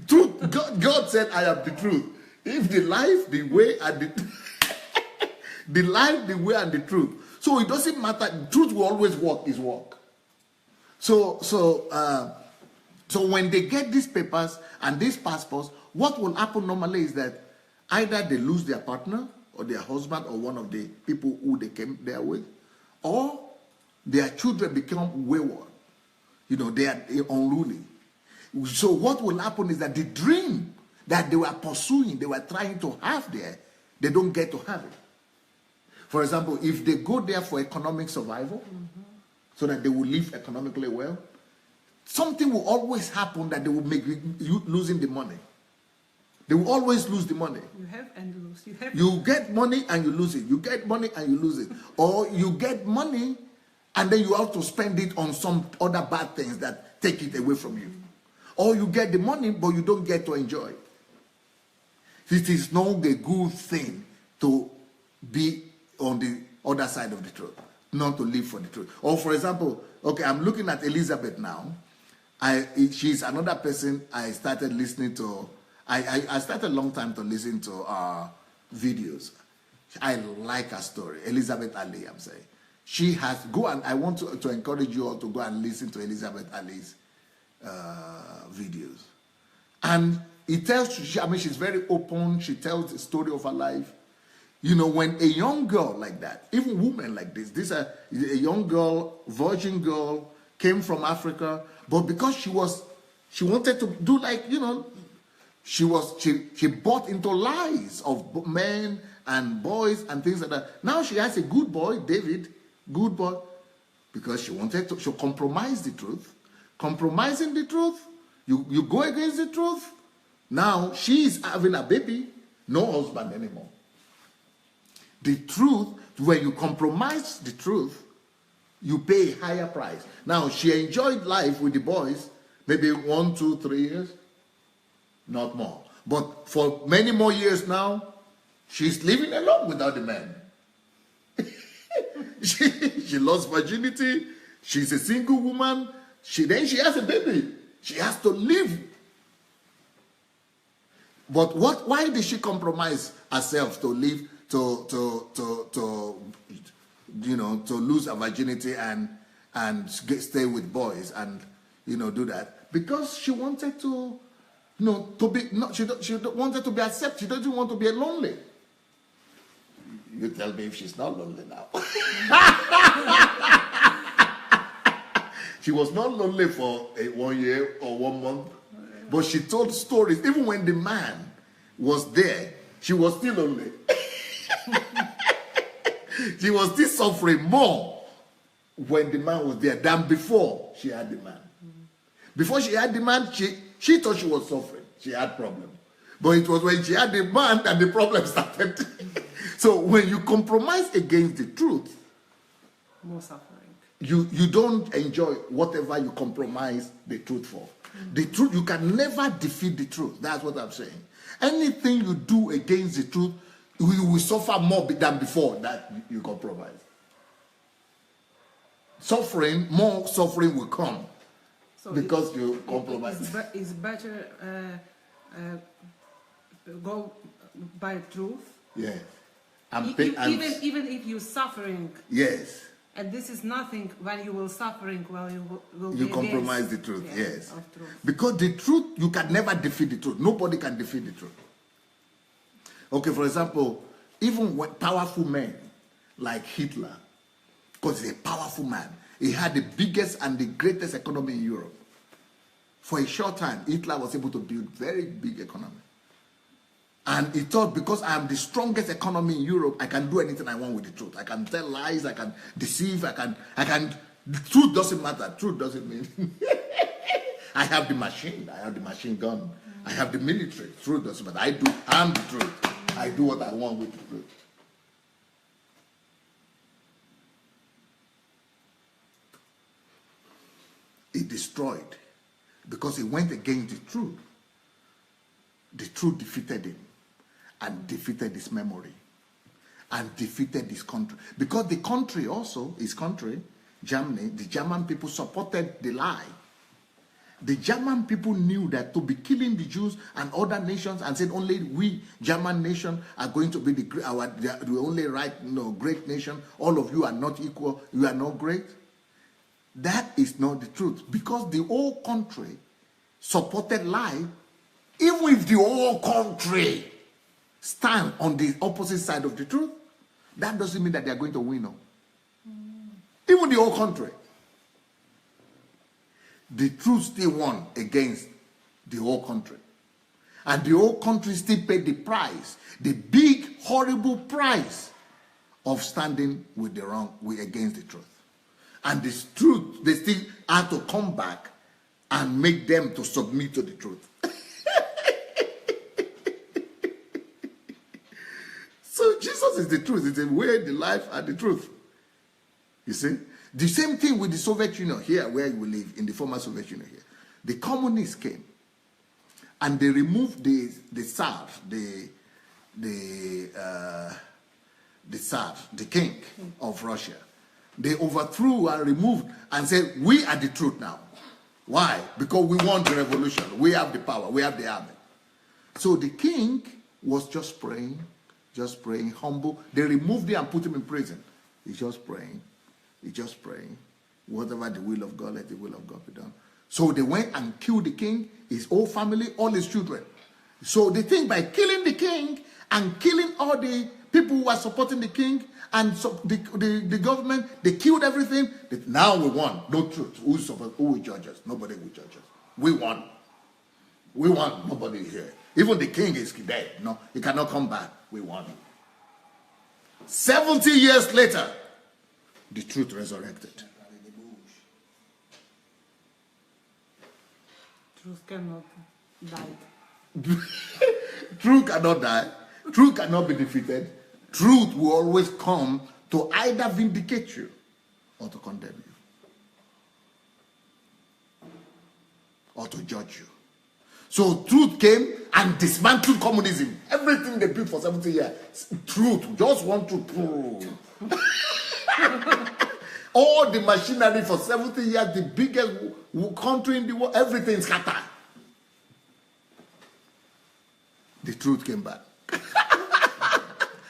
Truth, God said, I am the truth. If the life, the way, and the life, the way, and the truth. So it doesn't matter. Truth will always work his work. So when they get these papers and these passports, what will happen normally is that either they lose their partner or their husband or one of the people who they came there with, or their children become wayward. They are unruly. So what will happen is that the dream that they were pursuing, they were trying to have there, they don't get to have it. For example, if they go there for economic survival, so that they will live economically well, something will always happen that they will make you losing the money. They will always lose the money. You have and lose. You get money and you lose it. You get money and you lose it. Or you get money and then you have to spend it on some other bad things that take it away from you. Or you get the money but you don't get to enjoy it. It is not a good thing to be on the other side of the truth, not to live for the truth. Or for example, okay, I'm looking at Elizabeth now. She's another person I started listening to. I started a long time to listen to videos. I like her story. Elizabeth Ali, I'm saying. She has, I want to encourage you all to go and listen to Elizabeth Ali's videos. And it tells, she's very open. She tells the story of her life. When a young girl like that, even women like this a young girl, virgin girl, came from Africa, but because she wanted to do she bought into lies of men and boys and things like that. Now she has a good boy, David, good boy, because she wanted to compromise the truth. Compromising the truth, you go against the truth. Now she is having a baby, no husband anymore. The truth, when you compromise the truth, you pay a higher price. Now, she enjoyed life with the boys, maybe 1, 2, 3 years, not more. But for many more years now, she's living alone without the man. She lost virginity. She's a single woman. Then she has a baby. She has to live. But why did she compromise herself to live? To lose her virginity and stay with boys and do that, because she wanted to she wanted to be accepted. She doesn't want to be lonely. You tell me if she's not lonely now. She was not lonely for 1 year or 1 month, but she told stories. Even when the man was there, she was still lonely. She was still suffering more when the man was there than before she had the man. Before she had the man, she thought she was suffering. She had problems. But it was when she had the man that the problem started. So when you compromise against the truth, more suffering. You don't enjoy whatever you compromise the truth for. The truth, you can never defeat the truth. That's what I'm saying. Anything you do against the truth, you will suffer more than before that you compromise. Suffering, more suffering will come So because you compromise. It's better go by truth. Yes. Even if you're suffering. Yes. And this is nothing when you will suffering, while you will You be compromise against, the truth, yes. of truth. Because the truth, you can never defeat the truth. Nobody can defeat the truth. Okay, for example, even when powerful men like Hitler, because he's a powerful man, he had the biggest and the greatest economy in Europe. For a short time, Hitler was able to build very big economy. And he thought, because I am the strongest economy in Europe, I can do anything I want with the truth. I can tell lies, I can deceive, I can, the truth doesn't matter. Truth doesn't mean. I have the machine gun, I have the military. Truth doesn't matter. I'm the truth. I do what I want with the truth. He destroyed because he went against the truth. The truth defeated him and defeated his memory and defeated his country. Because the country also, his country, Germany, the German people supported the lie. The German people knew that to be killing the Jews and other nations and said only we, German nation, are going to be the only great nation. All of you are not equal. You are not great. That is not the truth. Because the whole country supported lie. Even if the whole country stand on the opposite side of the truth, that doesn't mean that they are going to win. No. Even the whole country. The truth still won against the whole country. And the whole country still paid the price, the big, horrible price of standing with the wrong, against the truth. And this truth, they still had to come back and make them to submit to the truth. So Jesus is the truth. It's the way, the life, and the truth. You see? The same thing with the Soviet Union here, where we live, in the former Soviet Union here. The communists came and they removed the Tsar, the Tsar, the king of Russia. They overthrew and removed and said, we are the truth now. Why? Because we want the revolution. We have the power. We have the army. So the king was just praying, humble. They removed him and put him in prison. He's just praying. Whatever the will of God, let the will of God be done. So they went and killed the king, his whole family, all his children. So they think by killing the king and killing all the people who are supporting the king and the government, they killed everything. Now we won. No truth. Who will judge us? Nobody will judge us. We won. Nobody here. Even the king is dead. No, he cannot come back. We won. 70 years later, the truth resurrected. Truth cannot die. Truth cannot die. Truth cannot be defeated. Truth will always come to either vindicate you or to condemn you or to judge you. So truth came and dismantled communism. Everything they built for 70 years. Truth. Just want to prove. All the machinery for 70 years, the biggest country in the world, everything scattered. The truth came back.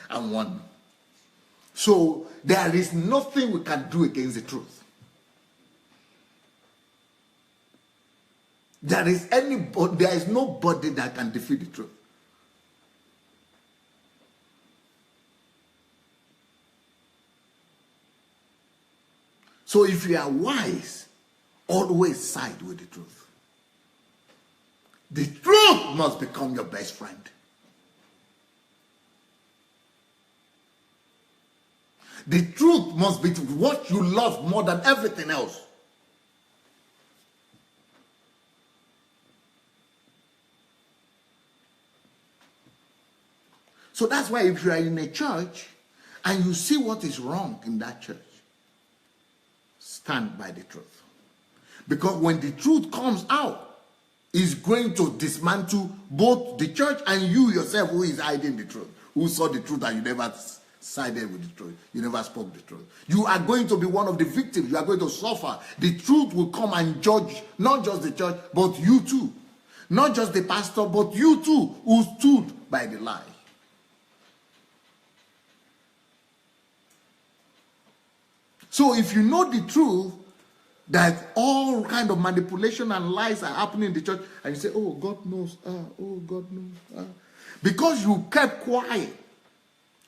And won. So there is nothing we can do against the truth. There is nobody that can defeat the truth. So if you are wise, always side with the truth. The truth must become your best friend. The truth must be what you love more than everything else. So that's why if you are in a church and you see what is wrong in that church, stand by the truth. Because when the truth comes out, is going to dismantle both the church and you yourself who is hiding the truth, who saw the truth and you never sided with the truth. You never spoke the truth. You are going to be one of the victims. You are going to suffer. The truth will come and judge not just the church, but you too. Not just the pastor, but you too, who stood by the lie. So if you know the truth, that all kind of manipulation and lies are happening in the church, and you say, oh, God knows, oh, God knows. Because you kept quiet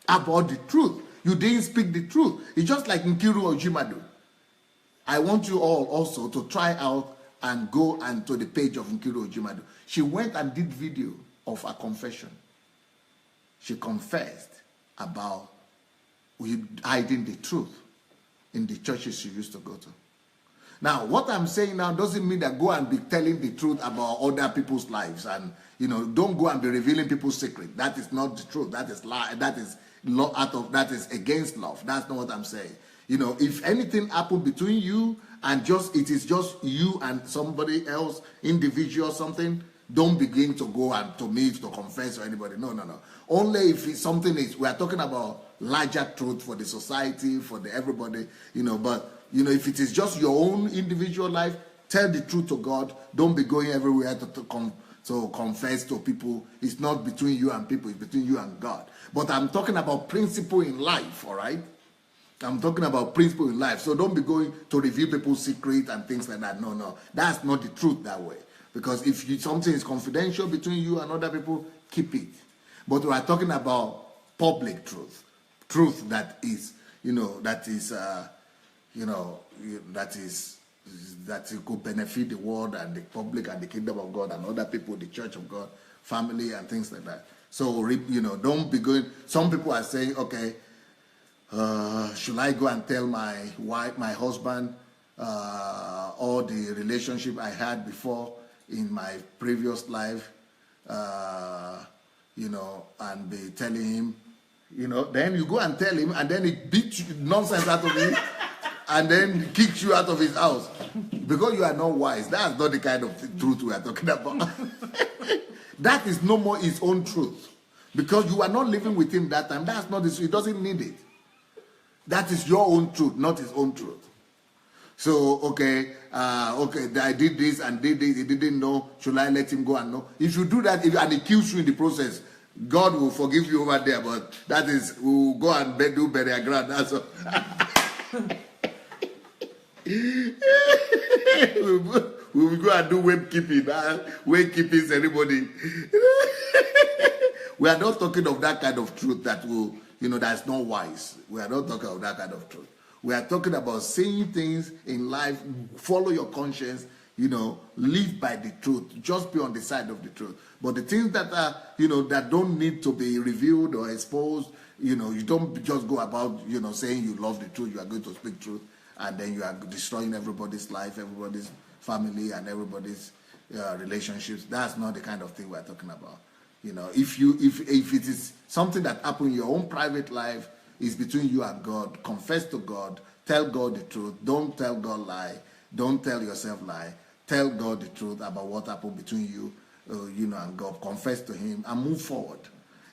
about the truth. You didn't speak the truth. It's just like Nkiru Ojimadu. I want you all also to try out and go and to the page of Nkiru Ojimadu. She went and did video of her confession. She confessed about hiding the truth in the churches she used to go to. Now, what I'm saying now doesn't mean that go and be telling the truth about other people's lives, and don't go and be revealing people's secret. That is not the truth. That is lie. That is that is against love. That's not what I'm saying. If anything happened between you and it is just you and somebody else, individual, something, don't begin to go and to me to confess or anybody. No. Only if something is, we are talking about larger truth for the society, for everybody, but if it is just your own individual life, tell the truth to God. Don't be going everywhere to confess to people. It's not between you and people, it's between you and God. But I'm talking about principle in life, all right? I'm talking about principle in life. So don't be going to reveal people's secret and things like that. No. That's not the truth that way. Because if something is confidential between you and other people, keep it. But we are talking about public truth. Truth that is, that it could benefit the world and the public and the kingdom of God and other people, the church of God, family and things like that. So, don't be going. Some people are saying, okay, should I go and tell my wife, my husband, all the relationship I had before in my previous life, and be telling him, then you go and tell him, and then it beats nonsense out of you, and then kicks you out of his house because you are not wise. That's not the kind of truth we are talking about. That is no more his own truth, because you are not living with him that time. That's not his. He doesn't need it. That is your own truth, not his own truth. So okay, I did this and did this. He didn't know. Should I let him go and know? If you do that, and he kills you in the process, God will forgive you over there. But that is, we'll go and do burial ground. That's all. We will go and do wakekeeping. Wakekeeping ceremony. We are not talking of that kind of truth that will, that's not wise. We are not talking of that kind of truth. We are talking about saying things in life, follow your conscience, live by the truth. Just be on the side of the truth. But the things that are, that don't need to be revealed or exposed, you don't just go about, saying you love the truth, you are going to speak truth, and then you are destroying everybody's life, everybody's family, and everybody's relationships. That's not the kind of thing we're talking about. If it is something that happened in your own private life, is between you and God, confess to God, tell God the truth. Don't tell God lie. Don't tell yourself lie. Tell God the truth about what happened between you, and God. Confess to him and move forward.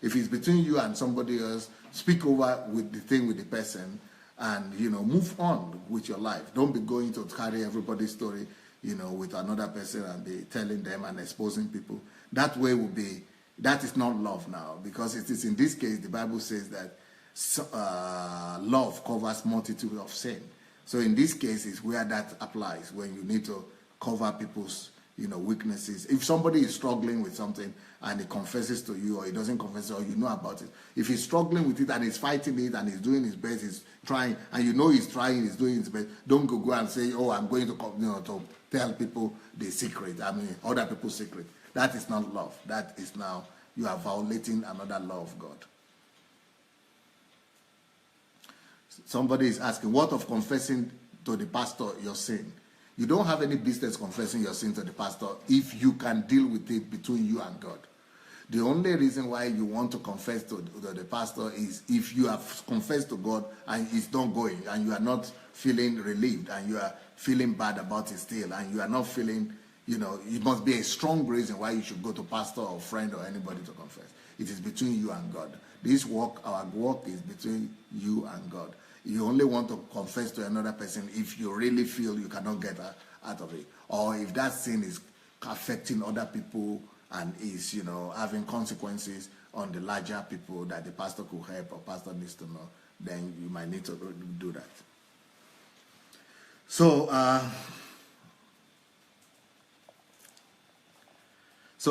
If it's between you and somebody else, speak over with the thing with the person and, move on with your life. Don't be going to carry everybody's story, with another person and be telling them and exposing people. That is not love now, because it is in this case, the Bible says that love covers multitude of sin. So in this case is where that applies, when you need to cover people's weaknesses. If somebody is struggling with something and he confesses to you, or he doesn't confess, or about it, if he's struggling with it and he's fighting it and he's doing his best, he's trying, and he's trying, he's doing his best, don't go and say, oh, I'm going to to tell people the secret, other people's secret. That is not love. That is now, you are violating another law of God. Somebody is asking, what of confessing to the pastor your sin? You don't have any business confessing your sin to the pastor if you can deal with it between you and God. The only reason why you want to confess to the pastor is if you have confessed to God and it's not going, and you are not feeling relieved, and you are feeling bad about it still, and you are not feeling, it must be a strong reason why you should go to pastor or friend or anybody to confess. It is between you and God. This work, our work is between you and God. You only want to confess to another person if you really feel you cannot get out of it, or if that sin is affecting other people and is, having consequences on the larger people that the pastor could help or pastor needs to know, then you might need to do that. So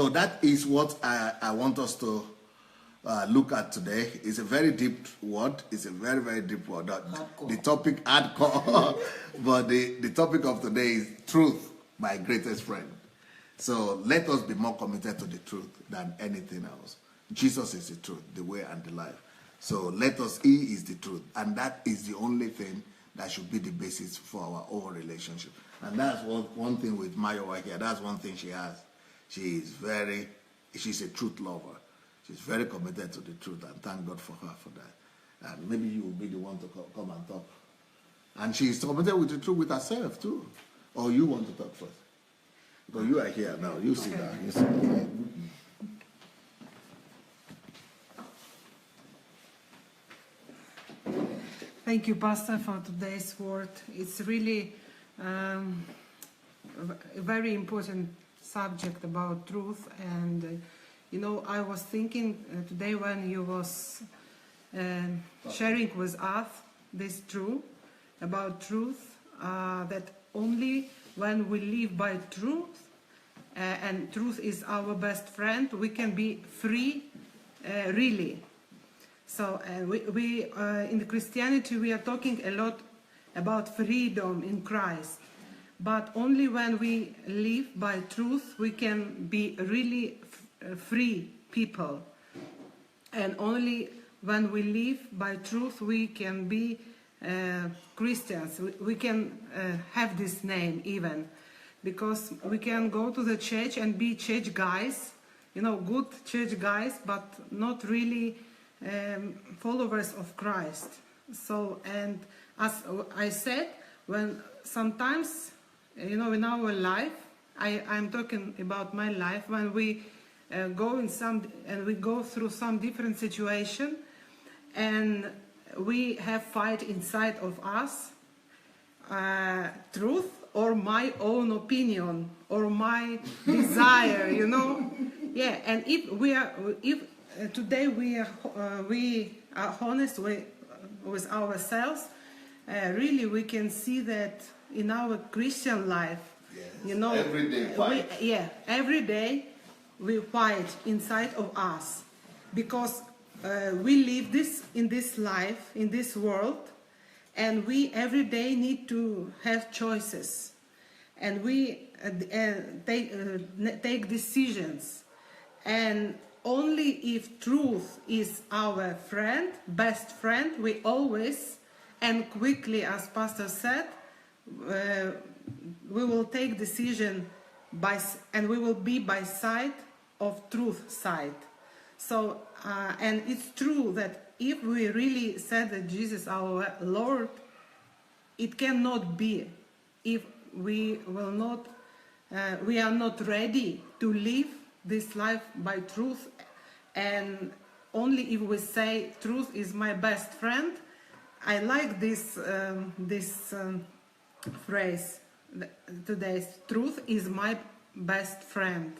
that is what I want us to look at today. It's a very deep word. It's a very, very deep word. The topic, hardcore, but the topic of today is truth, my greatest friend. So let us be more committed to the truth than anything else. Jesus is the truth, the way and the life. So he is the truth. And that is the only thing that should be the basis for our own relationship. And that's one thing with Mayowa here. That's one thing she has. She's a truth lover. She's very committed to the truth, and thank God for her for that. And maybe you will be the one to come and talk. And she's committed with the truth with herself too. Or you want to talk first? Because you are here now. You sit down. You sit down. Thank you, Pastor, for today's word. It's really a very important subject about truth. And, I was thinking today when you was sharing with us this truth, about truth, that only when we live by truth, and truth is our best friend, we can be free, really. So we in the Christianity, we are talking a lot about freedom in Christ. But only when we live by truth, we can be really free people. And only when we live by truth, we can be Christians. We can have this name even. Because we can go to the church and be church guys, good church guys, but not really followers of Christ. So, and as I said, when sometimes, in our life, I'm talking about my life, when we go through some different situation, and we have fight inside of us, truth or my own opinion or my desire, yeah. And if today we are honest with ourselves, really we can see that in our Christian life, yes. Everyday fight. Every day we fight inside of us, because we live in this life, in this world, and we every day need to have choices, and we take decisions. And only if truth is our friend, best friend, we always and quickly, as Pastor said, we will take decision and we will be by side of truth side. So, and it's true that if we really said that Jesus our Lord, it cannot be if we will not, we are not ready to live this life by truth. And only if we say truth is my best friend. I like this phrase today, truth is my best friend.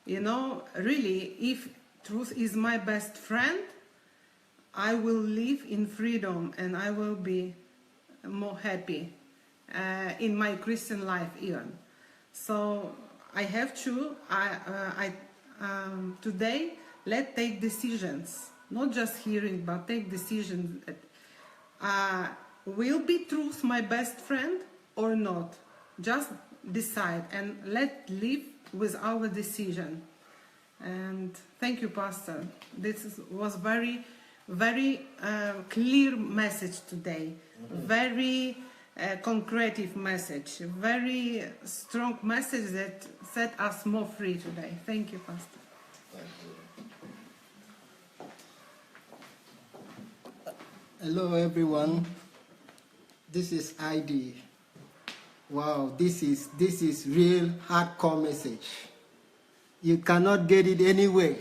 Really, if truth is my best friend, I will live in freedom and I will be more happy in my Christian life even. So I have to, today, let's take decisions, not just hearing, but take decisions. Will be truth my best friend or not? Just decide and let's live with our decision. And thank you, Pastor. This was very, very clear message today. Very concrete message. Very strong message that set us more free today. Thank you, Pastor. Thank you. Hello everyone, this is ID. Wow, this is real hardcore message. You cannot get it anywhere.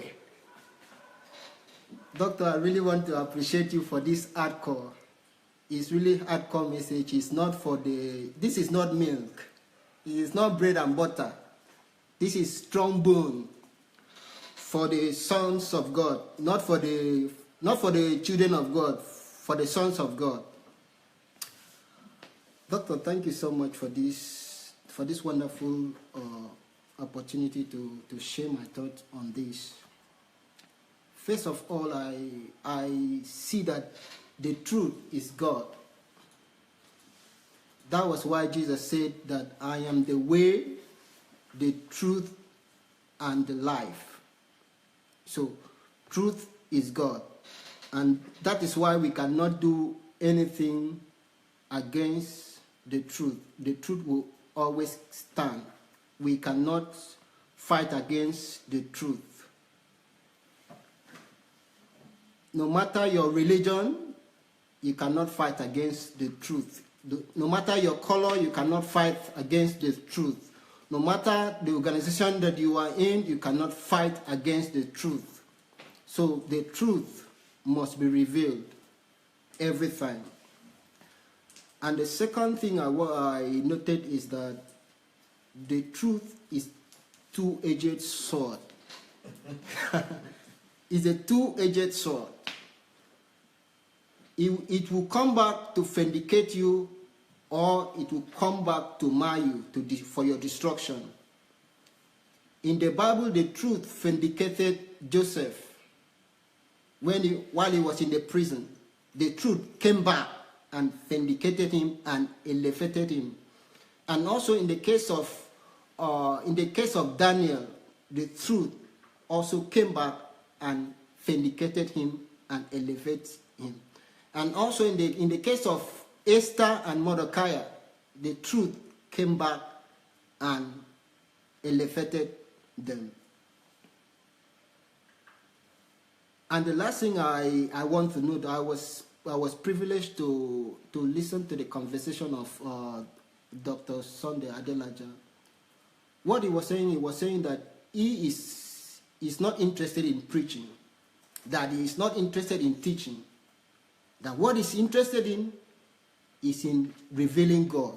Doctor, I really want to appreciate you for this hardcore. It's really hardcore message. It's not for this is not milk. It is not bread and butter. This is strong bone for the sons of God, not for the children of God, for the sons of God. Doctor, thank you so much for this wonderful opportunity to share my thoughts on this. First of all, I see that the truth is God. That was why Jesus said that I am the way, the truth, and the life. So, truth is God. And that is why we cannot do anything against the truth. The truth will always stand. We cannot fight against the truth. No matter your religion, you cannot fight against the truth. No matter your color, you cannot fight against the truth. No matter the organization that you are in, you cannot fight against the truth. So the truth must be revealed every time. And the second thing I noted is that the truth is two-edged sword. It's a two-edged sword. It will come back to vindicate you, or it will come back to mar you for your destruction. In the Bible, the truth vindicated Joseph while he was in the prison. The truth came back and vindicated him and elevated him. And also in the case of Daniel, the truth also came back and vindicated him and elevated him. And also in the case of Esther and Mordecai, the truth came back and elevated them. And the last thing I want to note, I was privileged to listen to the conversation of Dr. Sandei Adelaja. What he was saying that he is not interested in preaching, that he is not interested in teaching, that what he's interested in is in revealing God.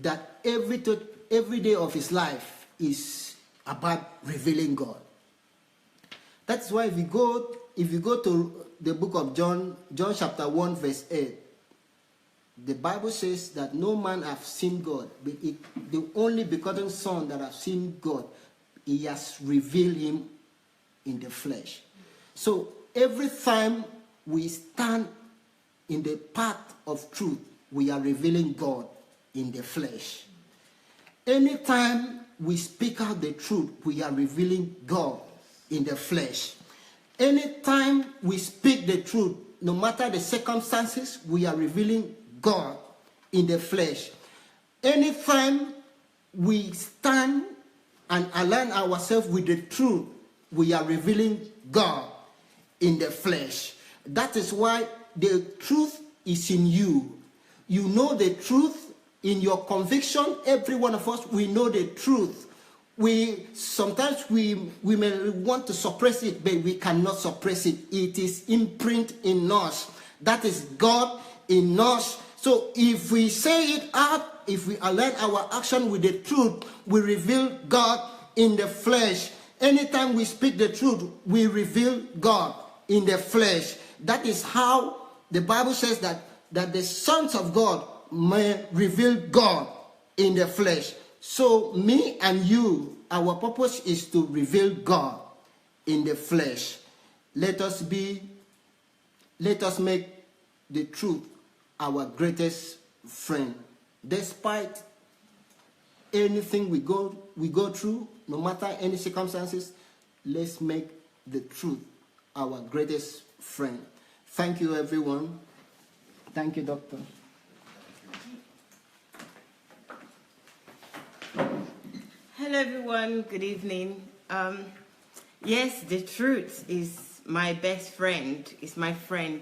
That every day of his life is about revealing God. That's why if you go to the book of John chapter 1 verse 8, the Bible says that no man hath seen God, but the only begotten Son that hath seen God, he has revealed him in the flesh. So every time we stand in the path of truth, we are revealing God in the flesh. Anytime we speak out the truth, we are revealing God in the flesh. Anytime we speak the truth, no matter the circumstances, we are revealing God in the flesh. Anytime we stand and align ourselves with the truth, we are revealing God in the flesh. That is why the truth is in you. You know the truth in your conviction. Every one of us, we know the truth. Sometimes we may want to suppress it, but we cannot suppress it. It is imprint in us. That is God in us. So if we say it out, if we align our action with the truth, we reveal God in the flesh. Anytime we speak the truth, we reveal God in the flesh. That is how the Bible says that the sons of God may reveal God in the flesh. So me and you, our purpose is to reveal God in the flesh. Let us make the truth our greatest friend. Despite anything we go through, no matter any circumstances, let's make the truth our greatest friend. Thank you, everyone. Thank you, Doctor. Hello, everyone. Good evening. Yes, the truth is my best friend, is my friend.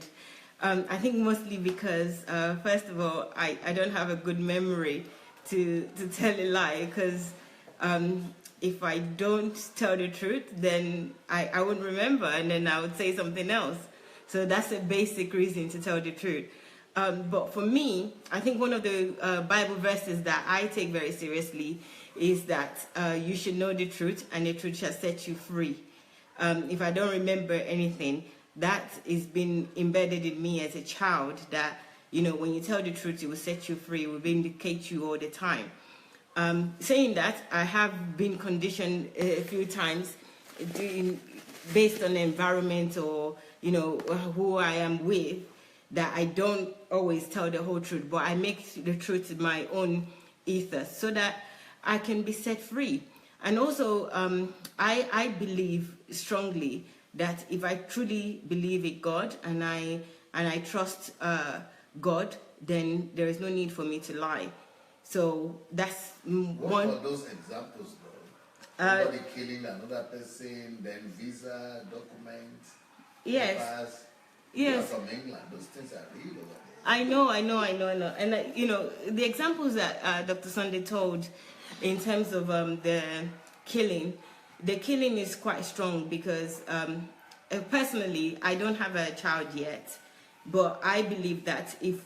I think mostly because, first of all, I don't have a good memory to tell a lie, because if I don't tell the truth, then I won't remember, and then I would say something else. So that's a basic reason to tell the truth. But for me, I think one of the Bible verses that I take very seriously is that you should know the truth, and the truth shall set you free. If I don't remember anything, that is been embedded in me as a child, that, you know, when you tell the truth, it will set you free, it will vindicate you all the time. Saying that, I have been conditioned a few times based on the environment or, you know, who I am with, that I don't always tell the whole truth, but I make the truth my own ethos so that I can be set free. And also, I believe strongly that if I truly believe in God and I trust God, then there is no need for me to lie. So that's one. What are those examples, though? Somebody killing another person, then visa, documents, yes, papers. yes. You are from England. Those things are real over there. I know. And, you know, the examples that Dr. Sandey told in terms of the killing is quite strong because personally, I don't have a child yet, but I believe that if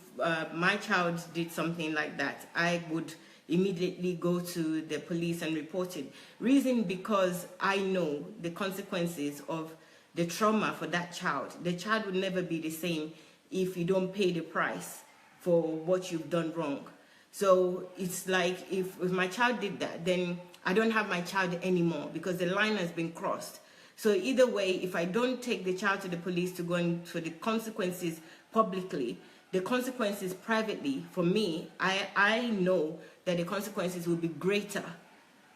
my child did something like that, I would immediately go to the police and report it. Reason because I know the consequences of the trauma for that child. The child would never be the same if you don't pay the price for what you've done wrong. So it's like if my child did that, then I don't have my child anymore because the line has been crossed. So either way, if I don't take the child to the police to go in for the consequences publicly, the consequences privately, for me, I know that the consequences will be greater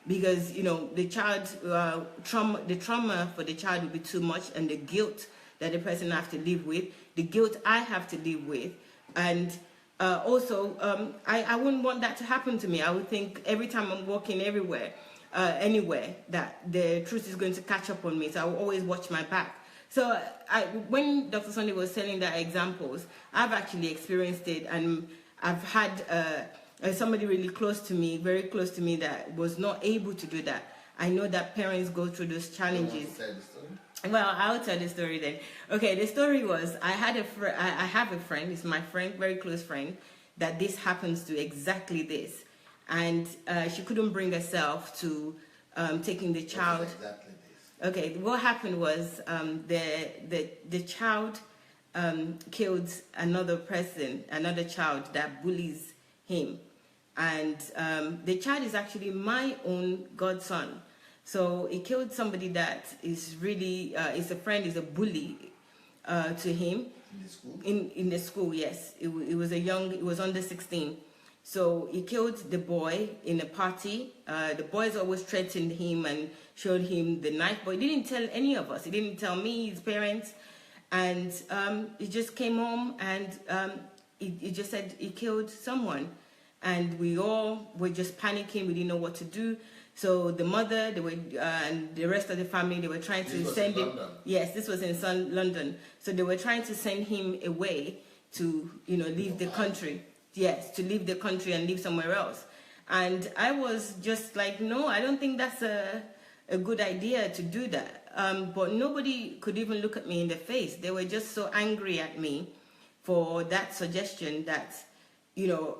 because, you know, the child the trauma for the child will be too much, and the guilt that the person have to live with, the guilt I have to live with, and also I wouldn't want that to happen to me. I would think every time I'm walking anywhere, that the truth is going to catch up on me. So I will always watch my back. So when Dr. Sandey was telling that examples, I've actually experienced it, and I've had somebody really close to me, very close to me, that was not able to do that. I know that parents go through those challenges. You want to tell the story? Well, I'll tell the story then. Okay, the story was I have a friend, it's my friend, very close friend, that this happens to exactly this. And she couldn't bring herself to taking the child. Exactly this. Okay, what happened was the child killed another person, another child that bullies him. And the child is actually my own godson. So he killed somebody that is really, is a friend, is a bully to him. In the school? In the school, yes. It was under 16. So he killed the boy in a party. The boys always threatened him and showed him the knife, but he didn't tell any of us. He didn't tell me, his parents. And he just came home and he just said he killed someone. And we all were just panicking. We didn't know what to do. So the mother, and the rest of the family, they were trying to send him. Yes, this was in London. So they were trying to send him away to, you know, leave the country. Yes, to leave the country and live somewhere else. And I was just like, no, I don't think that's a good idea to do that. But nobody could even look at me in the face. They were just so angry at me for that suggestion that, you know,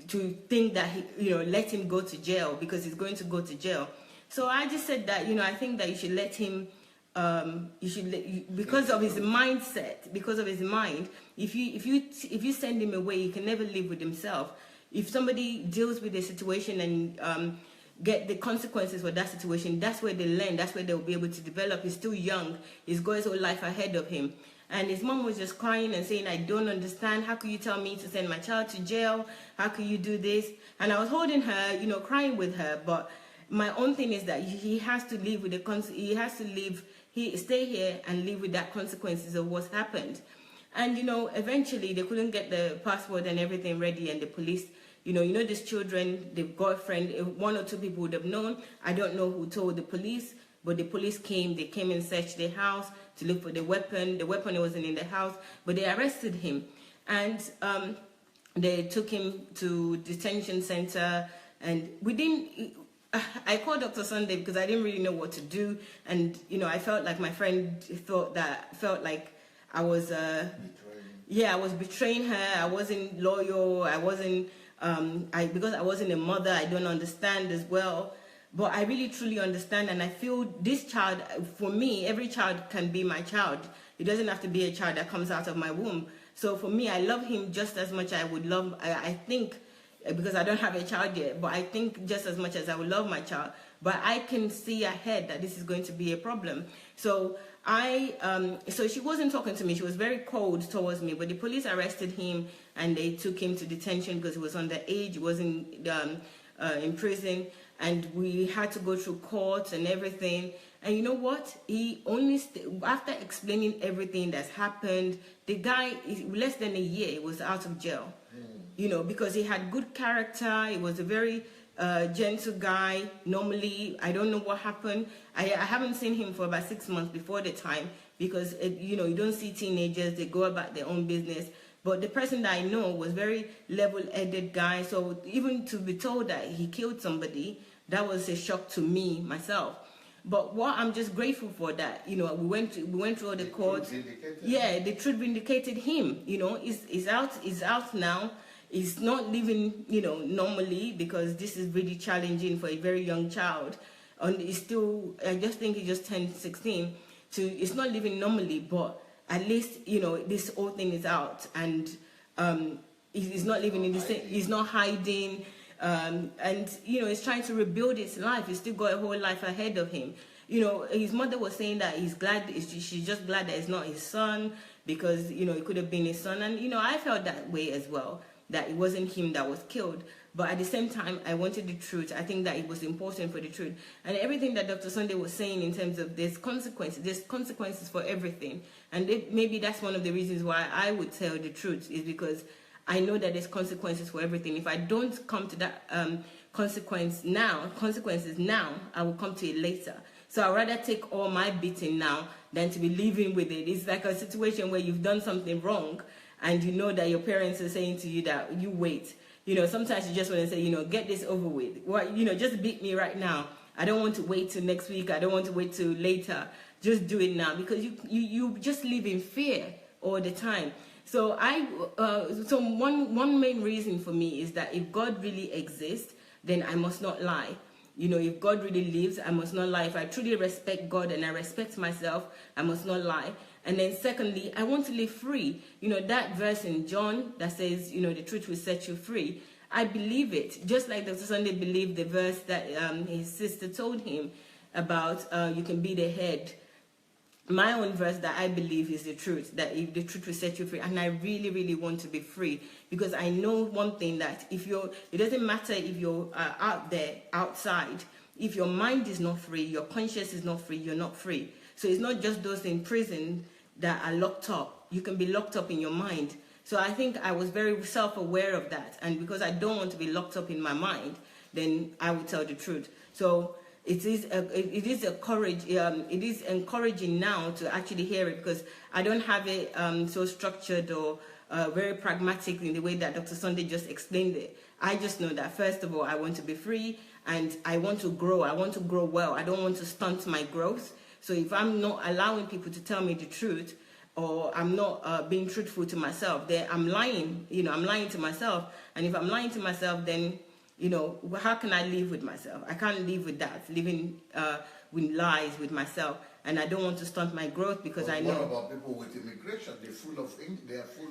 to think that, let him go to jail because he's going to go to jail. So I just said that, I think that you should let him, because of his mindset, because of his mind, if you send him away, he can never live with himself. If somebody deals with the situation and get the consequences for that situation, that's where they learn, that's where they'll be able to develop. He's still young, he's got his whole life ahead of him. And his mom was just crying and saying, I don't understand. How could you tell me to send my child to jail? How could you do this? And I was holding her, crying with her. But my own thing is that he has to live with stay here and live with that consequences of what's happened. And, eventually they couldn't get the passport and everything ready. And the police, these children, they've got a friend, one or two people would have known. I don't know who told the police. But the police came, they came and searched the house, to look for the weapon. The weapon wasn't in the house, but they arrested him. And they took him to detention center, and I called Dr. Sandey because I didn't really know what to do, and I felt like my friend felt like I was I was betraying her. I wasn't loyal. I wasn't because I wasn't a mother. I don't understand as well. But I really truly understand, and I feel this child, for me, every child can be my child. It doesn't have to be a child that comes out of my womb. So for me, I love him just as much as I would love, I think, because I don't have a child yet, but I think just as much as I would love my child. But I can see ahead that this is going to be a problem. So so she wasn't talking to me. She was very cold towards me. But the police arrested him, and they took him to detention because he was underage. He wasn't in prison. And we had to go through courts and everything. And you know what? He only, after explaining everything that's happened, the guy, less than a year, he was out of jail. Because he had good character. He was a very gentle guy. Normally, I don't know what happened. I haven't seen him for about 6 months before the time, because, you don't see teenagers. They go about their own business. But the person that I know was very level-headed guy. So even to be told that he killed somebody, that was a shock to me, myself. But what I'm just grateful for that, we went through all the courts. Yeah, the truth vindicated him. He's out now. He's not living, normally, because this is really challenging for a very young child. And he's still, I just think he just turned 16. So it's not living normally, but at least, this whole thing is out, and he's not living in the same, he's not hiding, and, he's trying to rebuild his life. He's still got a whole life ahead of him. His mother was saying that she's just glad that it's not his son, because, it could have been his son. And, I felt that way as well, that it wasn't him that was killed. But at the same time, I wanted the truth. I think that it was important for the truth. And everything that Dr. Sandey was saying in terms of there's consequences for everything. And maybe that's one of the reasons why I would tell the truth, is because I know that there's consequences for everything. If I don't come to that consequences now, I will come to it later. So I'd rather take all my beating now than to be living with it. It's like a situation where you've done something wrong, and you know that your parents are saying to you that you wait. Sometimes you just want to say, get this over with. What, just beat me right now. I don't want to wait till next week. I don't want to wait till later. Just do it now, because you just live in fear all the time. So so one main reason for me is that if God really exists, then I must not lie. If God really lives, I must not lie. If I truly respect God and I respect myself, I must not lie. And then secondly, I want to live free. That verse in John that says, the truth will set you free. I believe it. Just like Dr. Sandey believed the verse that his sister told him about, you can be the head. My own verse that I believe is the truth, that if the truth will set you free. And I really, really want to be free, because I know one thing, that it doesn't matter if you're out there, outside, if your mind is not free, your conscience is not free, you're not free. So it's not just those in prison that are locked up. You can be locked up in your mind. So I think I was very self-aware of that. And because I don't want to be locked up in my mind, then I will tell the truth. So it is encouraging now to actually hear it, because I don't have it so structured or very pragmatic in the way that Dr. Sandey just explained it. I just know that, first of all, I want to be free, and I want to grow. I want to grow well. I don't want to stunt my growth. So if I'm not allowing people to tell me the truth, or I'm not being truthful to myself, then I'm lying. I'm lying to myself. And if I'm lying to myself, then, how can I live with myself? I can't live with that, living with lies with myself. And I don't want to stunt my growth, because I know. What about people with immigration? They're full of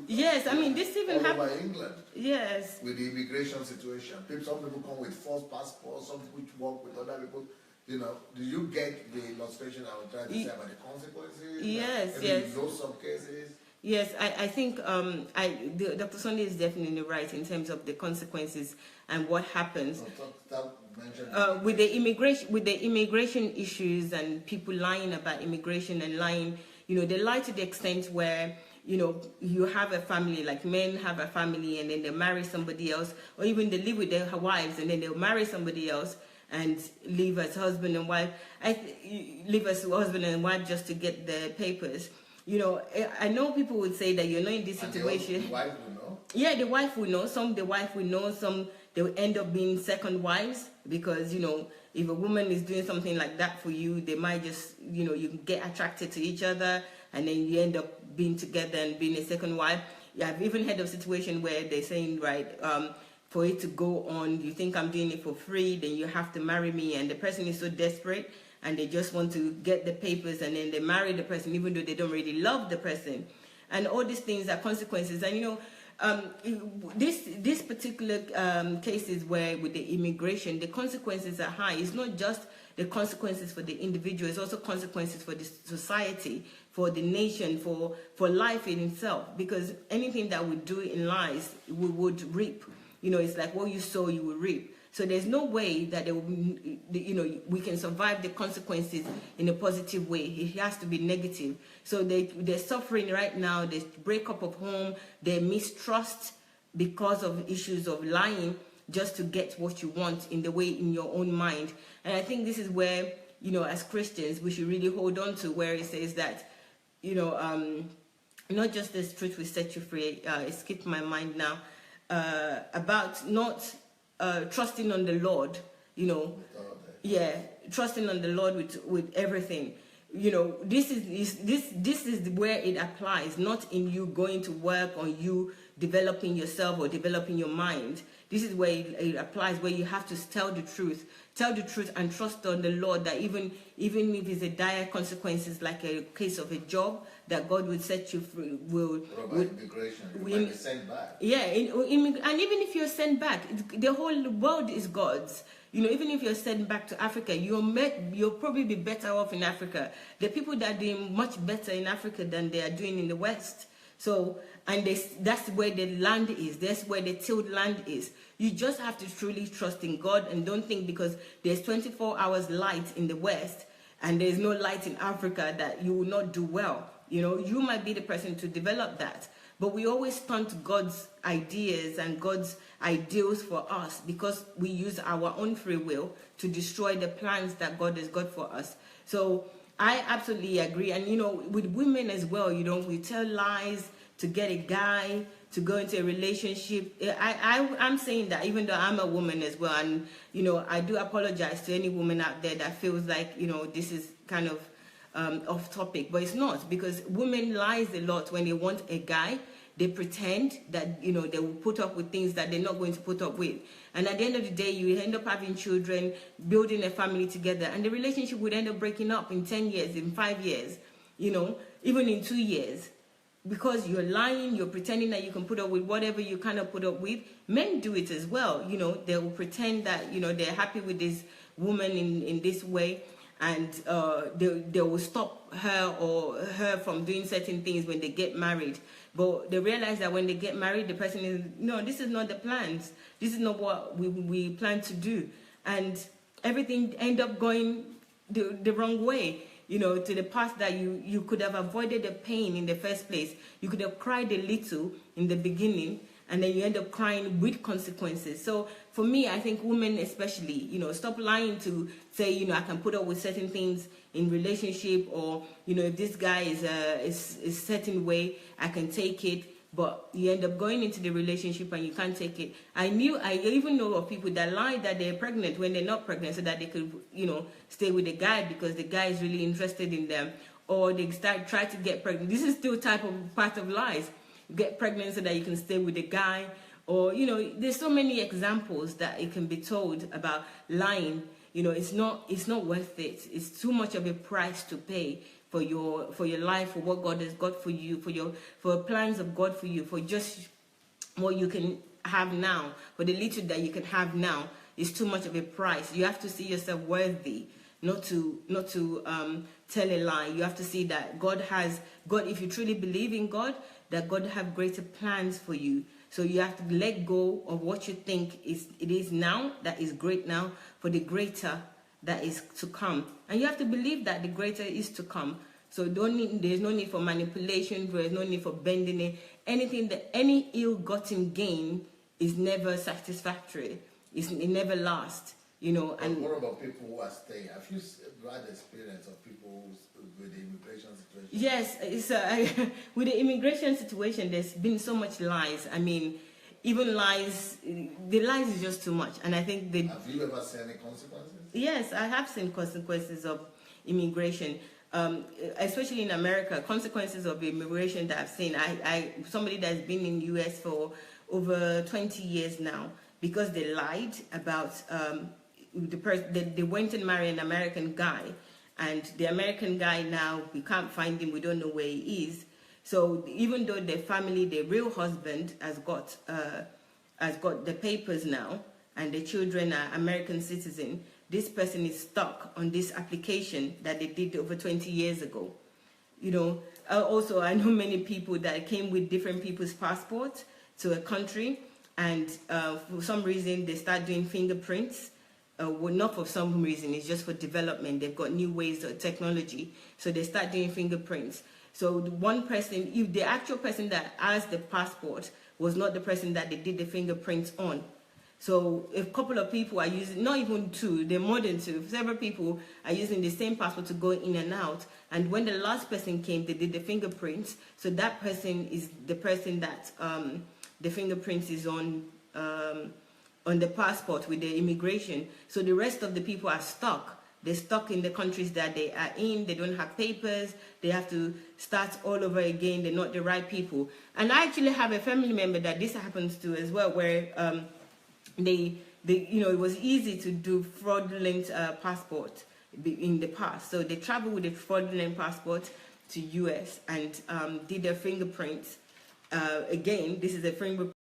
Yes, I mean, this even happens all over England. Yes. With the immigration situation. Some people come with false passports, some people work with other people. Do you get the illustration I was trying to say about the consequences? Yes, yes. You know some cases? Yes, I think Dr. Sandey is definitely right in terms of the consequences and what happens with the immigration issues, and people lying about immigration and lying. They lie to the extent where you have a family, like men have a family, and then they marry somebody else, or even they live with their wives and then they'll marry somebody else. and live as husband and wife. Live as husband and wife just to get the papers. You know, I know people would say that you're not in this situation. The wife will know? Yeah, the wife will know. Some the wife will know. Some they will end up being second wives because, you know, if a woman is doing something like that for you, they might just, you know, you get attracted to each other and then you end up being together and being a second wife. Yeah, I've even heard of a situation where they're saying, right, for it to go on, you think I'm doing it for free, then you have to marry me. And the person is so desperate and they just want to get the papers and then they marry the person even though they don't really love the person. And all these things are consequences. And, you know, this particular cases where with the immigration, the consequences are high. It's not just the consequences for the individual, it's also consequences for the society, for the nation, for life in itself. Because anything that we do in life, we would reap. You know, it's like what you sow, you will reap. So there's no way that there will be, you know, we can survive the consequences in a positive way. It has to be negative. So they're suffering right now. There's breakup of home. They mistrust because of issues of lying just to get what you want in the way in your own mind. And I think this is where, you know, as Christians, we should really hold on to where it says that, you know, not just the truth will set you free. It skipped my mind now. About not trusting on the Lord, you know, trusting on the Lord with everything. You know, this is where it applies, not in you going to work or you developing yourself or developing your mind. This is where it applies, where you have to tell the truth and trust on the Lord that even if it's a dire consequences like a case of a job, that God will set you free. Immigration, you might be sent back. Yeah, and even if you're sent back, the whole world is God's. You know, even if you're sent back to Africa, you'll probably be better off in Africa. The people that are doing much better in Africa than they are doing in the West. So, and that's where the land is. That's where the tilled land is. You just have to truly trust in God and don't think because there's 24 hours light in the West and there's no light in Africa that you will not do well. You know, you might be the person to develop that. But we always turn to God's ideas and God's ideals for us because we use our own free will to destroy the plans that God has got for us. So I absolutely agree. And, you know, with women as well, you know, we tell lies to get a guy, to go into a relationship. I'm saying that even though I'm a woman as well. And, you know, I do apologize to any woman out there that feels like, you know, this is kind of off topic. But it's not, because women lies a lot when they want a guy. They pretend that, you know, they will put up with things that they're not going to put up with. And at the end of the day, you end up having children, building a family together, and the relationship would end up breaking up in 10 years, in 5 years, you know, even in 2 years. Because you're lying, you're pretending that you can put up with whatever you kind of put up with. Men do it as well. You know, they will pretend that, you know, they're happy with this woman in this way. And they will stop her or her from doing certain things when they get married. But they realize that when they get married, the person is, no, this is not the plans. This is not what we plan to do. And everything end up going the wrong way, you know, to the path that you could have avoided the pain in the first place. You could have cried a little in the beginning, and then you end up crying with consequences. So for me, I think women especially, you know, stop lying to say, you know, I can put up with certain things in relationship, or, you know, if this guy is a certain way, I can take it. But you end up going into the relationship and you can't take it. I even know of people that lie that they're pregnant when they're not pregnant so that they could, you know, stay with the guy because the guy is really interested in them. Or they try to get pregnant. This is still part of lies. Get pregnant so that you can stay with the guy. Or, you know, there's so many examples that it can be told about lying. You know, it's not worth it. It's too much of a price to pay for your life, for what God has got for you, for plans of God for you, for just what you can have now, for the little that you can have now. Is too much of a price. You have to see yourself worthy, not to tell a lie. You have to see that God, if you truly believe in God, that God have greater plans for you. So you have to let go of what you think it is now, that is great now, for the greater that is to come. And you have to believe that the greater is to come. So there's no need for manipulation, there's no need for bending it. Any ill-gotten gain is never satisfactory. It never lasts. you know. But And what about people who are staying? Have you had experience of people with the immigration situation? yes, it's, with the immigration situation, there's been so much lies. I mean, even lies, the lies is just too much. And I think they... Have you ever seen any consequences? Yes, I have seen consequences of immigration, especially in America. Consequences of immigration that I've seen. Somebody that's been in the US for over 20 years now, because they lied about they went and married an American guy, and the American guy now, we can't find him, we don't know where he is. So even though their family, their real husband has got the papers now, and the children are American citizen, this person is stuck on this application that they did over 20 years ago. You know, also I know many people that came with different people's passports to a country, and for some reason they start doing fingerprints. Well, not for some reason, it's just for development. They've got new ways of technology, so they start doing fingerprints. So the one person, if the actual person that has the passport was not the person that they did the fingerprints on. So a couple of people are using, not even two, they're more than two, several people are using the same passport to go in and out. And when the last person came, they did the fingerprints. So that person is the person that the fingerprints is on the passport with the immigration. So the rest of the people are stuck. They're stuck in the countries that they are in. They don't have papers. They have to start all over again. They're not the right people. And I actually have a family member that this happens to as well, where it was easy to do fraudulent passport in the past. So they traveled with a fraudulent passport to US and did their fingerprints. Again, this is a fingerprint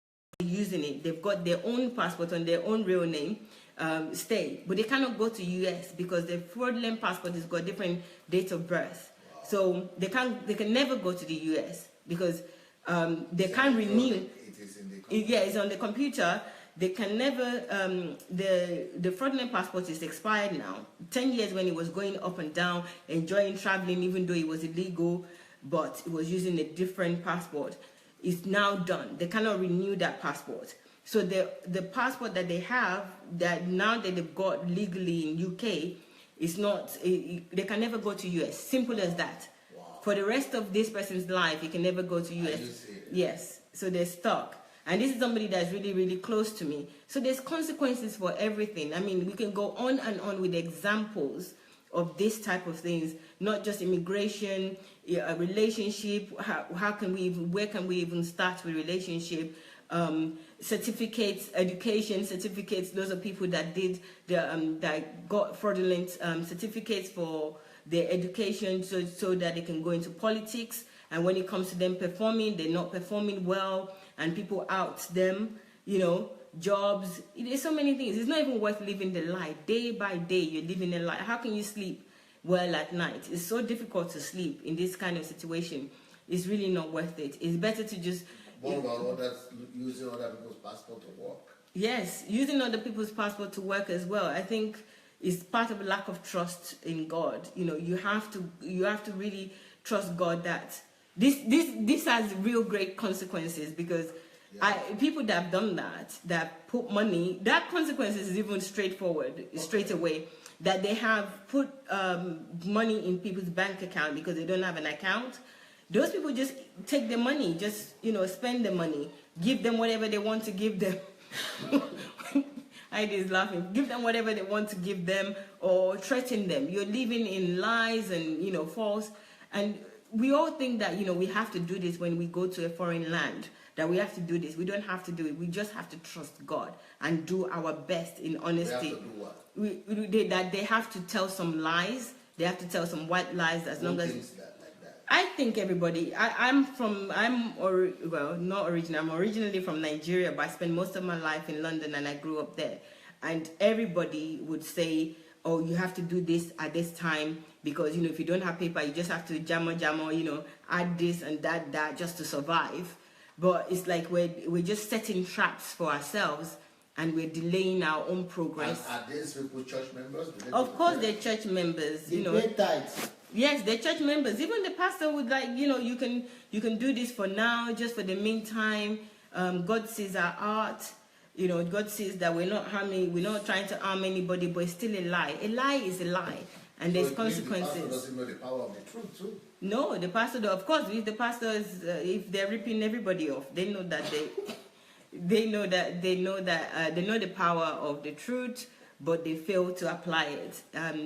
using it. They've got their own passport on their own real name. Stay, but they cannot go to US because the fraudulent passport has got different dates of birth. Wow. So they can never go to the US because they can't renew. It is in the computer. Yeah, it's on the computer. They can never. The fraudulent passport is expired now. 10 years when it was going up and down, enjoying traveling, even though it was illegal, but it was using a different passport. It's now done. They cannot renew that passport. So the passport that they have, that now that they've got legally in UK, is not, they can never go to US. Simple as that. Wow. For the rest of this person's life, he can never go to US. Yes. So they're stuck. And this is somebody that's really, really close to me. So there's consequences for everything. I mean, we can go on and on with examples of this type of things, not just immigration, a relationship. Where can we even start with relationship? Certificates, education certificates. Those are people that did that got fraudulent certificates for their education, so that they can go into politics. And when it comes to them performing, they're not performing well, and people out them. You know, jobs. There's so many things. It's not even worth living the life. Day by day, you're living a life. How can you sleep well at night? It's so difficult to sleep in this kind of situation. It's really not worth it. It's better to just. What about others using other people's passport to work? Yes, using other people's passport to work as well. I think is part of a lack of trust in God. You know, you have to really trust God that this has real great consequences, because people that have done that put money, that consequences is even straightforward, straight away. That they have put money in people's bank account because they don't have an account. Those people just take the money, just, spend the money, give them whatever they want to give them. Heidi is laughing. Give them whatever they want to give them, or threaten them. You're living in lies and, false. And we all think that, we have to do this when we go to a foreign land, that we have to do this. We don't have to do it. We just have to trust God and do our best in honesty. We have to do what? That they have to tell some lies. They have to tell some white lies as long as... I think everybody. I'm originally from Nigeria, but I spent most of my life in London and I grew up there. And everybody would say, "Oh, you have to do this at this time because if you don't have paper, you just have to jamo, add this and that just to survive." But it's like we're just setting traps for ourselves and we're delaying our own progress. Are these people church members? Of course, they're church members. They pay tithes. Yes, they're church members. Even the pastor would you can do this for now, just for the meantime. God sees our art. You know, God says that we're not harming, we're not trying to harm anybody, but it's still a lie. A lie is a lie, and there's consequences. The pastor doesn't know the power of the truth too. No, the pastor, of course, if the pastor is, if they're ripping everybody off, they know that they know the power of the truth, but they fail to apply it.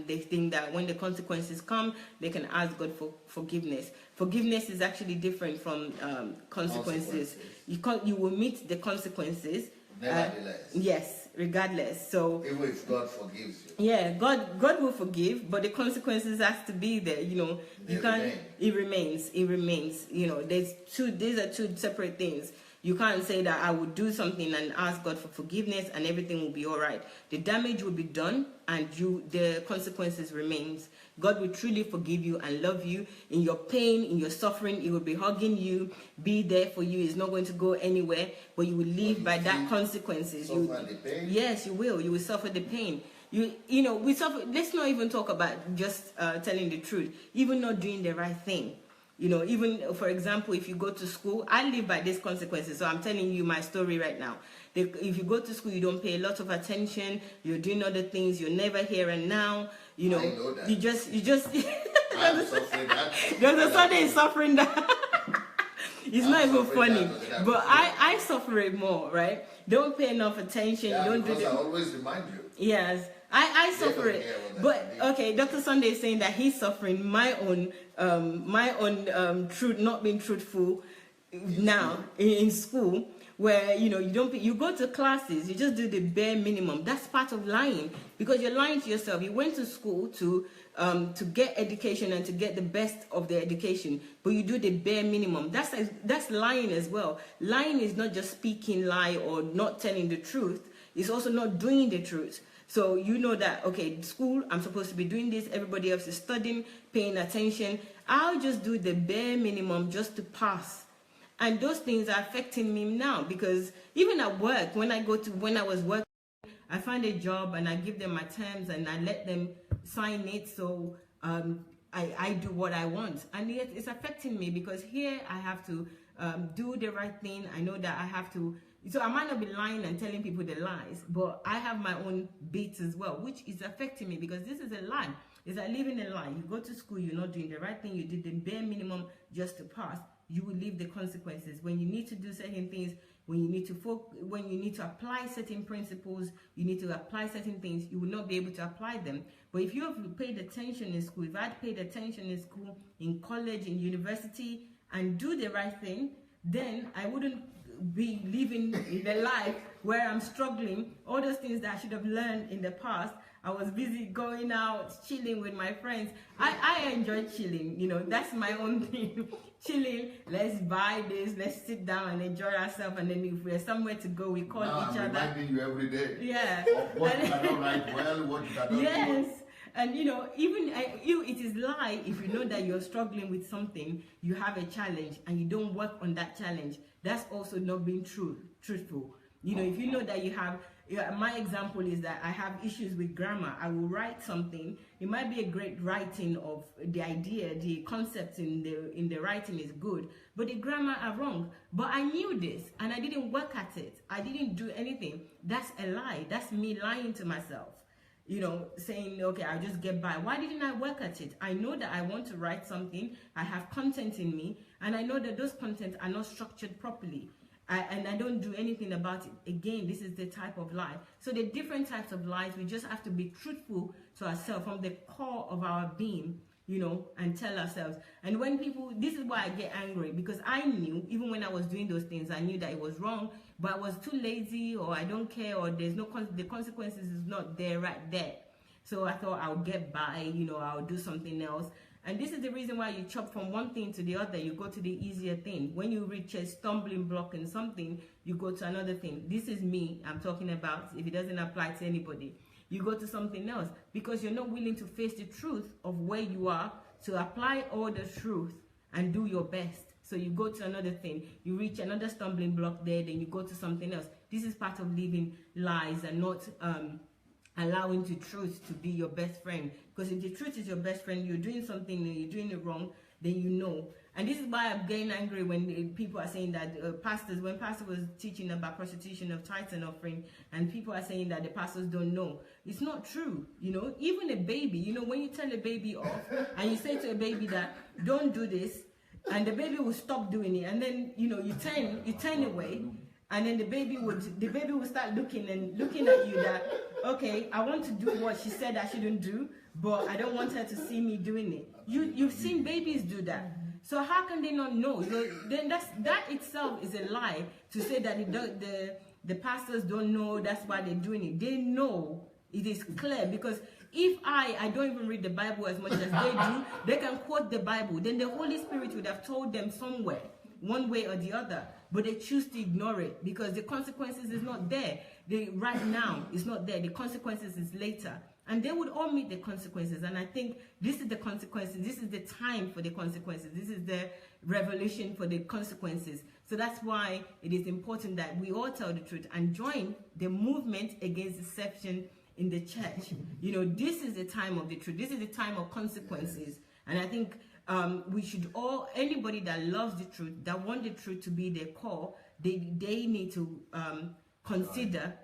They think that when the consequences come, they can ask God for forgiveness. Forgiveness is actually different from consequences. You will meet the consequences. Nevertheless. Yes, regardless. So even if God forgives you. Yeah, God will forgive, but the consequences has to be there. You know, you can't. It remains. You know, these are two separate things. You can't say that I would do something and ask God for forgiveness and everything will be all right. The damage will be done and the consequences remains. God will truly forgive you and love you. In your pain, in your suffering, He will be hugging you, be there for you. It's not going to go anywhere, but you will live by that consequences. Suffer the pain? Yes, you will. You will suffer the pain. You know, we suffer. Let's not even talk about just telling the truth, even not doing the right thing. You know, even, for example, if you go to school, I live by these consequences. So I'm telling you my story right now. If you go to school, you don't pay a lot of attention. You're doing other things. You're never here and now. You know, I know that. you just. I'm suffering that. Dr. Sandey is suffering that. It's not even funny. But I suffer it more, right? Don't pay enough attention. Yeah, you don't do I always remind you. Yes. I suffer it, but okay. Dr. Sandey is saying that he's suffering my own truth, not being truthful now in school, where you know you go to classes, you just do the bare minimum. That's part of lying, because you're lying to yourself. You went to school to get education and to get the best of the education, but you do the bare minimum. That's lying as well. Lying is not just speaking lie or not telling the truth. It's also not doing the truth. So you know that, okay, school, I'm supposed to be doing this, everybody else is studying, paying attention. I'll just do the bare minimum just to pass. And those things are affecting me now, because even at work, when I was working, I find a job and I give them my terms and I let them sign it, so I do what I want. And yet it's affecting me, because here I have to do the right thing. I know that I have to. So I might not be lying and telling people the lies, but I have my own bits as well, which is affecting me, because this is a lie. It's like living a lie. You go to school, you're not doing the right thing, you did the bare minimum just to pass. You will live the consequences. When you need to do certain things, when you need to apply certain principles, you need to apply certain things, you will not be able to apply them. But if you have paid attention in school, if I had paid attention in school, in college, in university, and do the right thing, then I wouldn't be living the life where I'm struggling. All those things that I should have learned in the past, I was busy going out, chilling with my friends. I enjoy chilling, you know, that's my own thing. Chilling, let's buy this, let's sit down and enjoy ourselves, and then if we're somewhere to go, we call each other. I'm reminding you every day. Yeah. What you cannot write well, what you cannot do. Yes. And you know, even it is lie if you know that you're struggling with something, you have a challenge and you don't work on that challenge. That's also not being truthful. You know, if you know that you have, my example is that I have issues with grammar. I will write something. It might be a great writing of the idea, the concept in the writing is good, but the grammar are wrong. But I knew this and I didn't work at it. I didn't do anything. That's a lie. That's me lying to myself. You know, saying, okay, I'll just get by. Why didn't I work at it? I know that I want to write something. I have content in me, and I know that those contents are not structured properly. And I don't do anything about it. Again, this is the type of lie. So the different types of lies, we just have to be truthful to ourselves from the core of our being, you know, and tell ourselves. And when people, this is why I get angry, because I knew, even when I was doing those things, I knew that it was wrong, but I was too lazy, or I don't care, or there's no, the consequences is not there right there. So I thought I'll get by, you know, I'll do something else. And this is the reason why you chop from one thing to the other. You go to the easier thing. When you reach a stumbling block in something, you go to another thing. This is me I'm talking about. If it doesn't apply to anybody, you go to something else, because you're not willing to face the truth of where you are, to apply all the truth and do your best. So you go to another thing, you reach another stumbling block there, then you go to something else. This is part of living lies and not allowing the truth to be your best friend. Because if the truth is your best friend, you're doing something and you're doing it wrong, then you know. And this is why I'm getting angry when people are saying that when pastor was teaching about prostitution of tithes and offering, and people are saying that the pastors don't know. It's not true, you know. Even a baby, you know, when you tell a baby off and you say to a baby that don't do this, and the baby will stop doing it, and then you know you turn away, and then the baby will start looking at you that, okay, I want to do what she said I shouldn't do, but I don't want her to see me doing it. You've seen babies do that. So how can they not know? Then that itself is a lie to say that the pastors don't know, that's why they're doing it. They know. It is clear, because if I don't even read the Bible as much as they do, they can quote the Bible. Then the Holy Spirit would have told them somewhere, one way or the other. But they choose to ignore it because the consequences is not there. Right now, it's not there. The consequences is later. And they would all meet the consequences. And I think this is the consequences. This is the time for the consequences. This is the revolution for the consequences. So that's why it is important that we all tell the truth and join the movement against deception in the church. You know, this is the time of the truth. This is the time of consequences. And I think we should all, anybody that loves the truth, that want the truth to be their core, they need to consider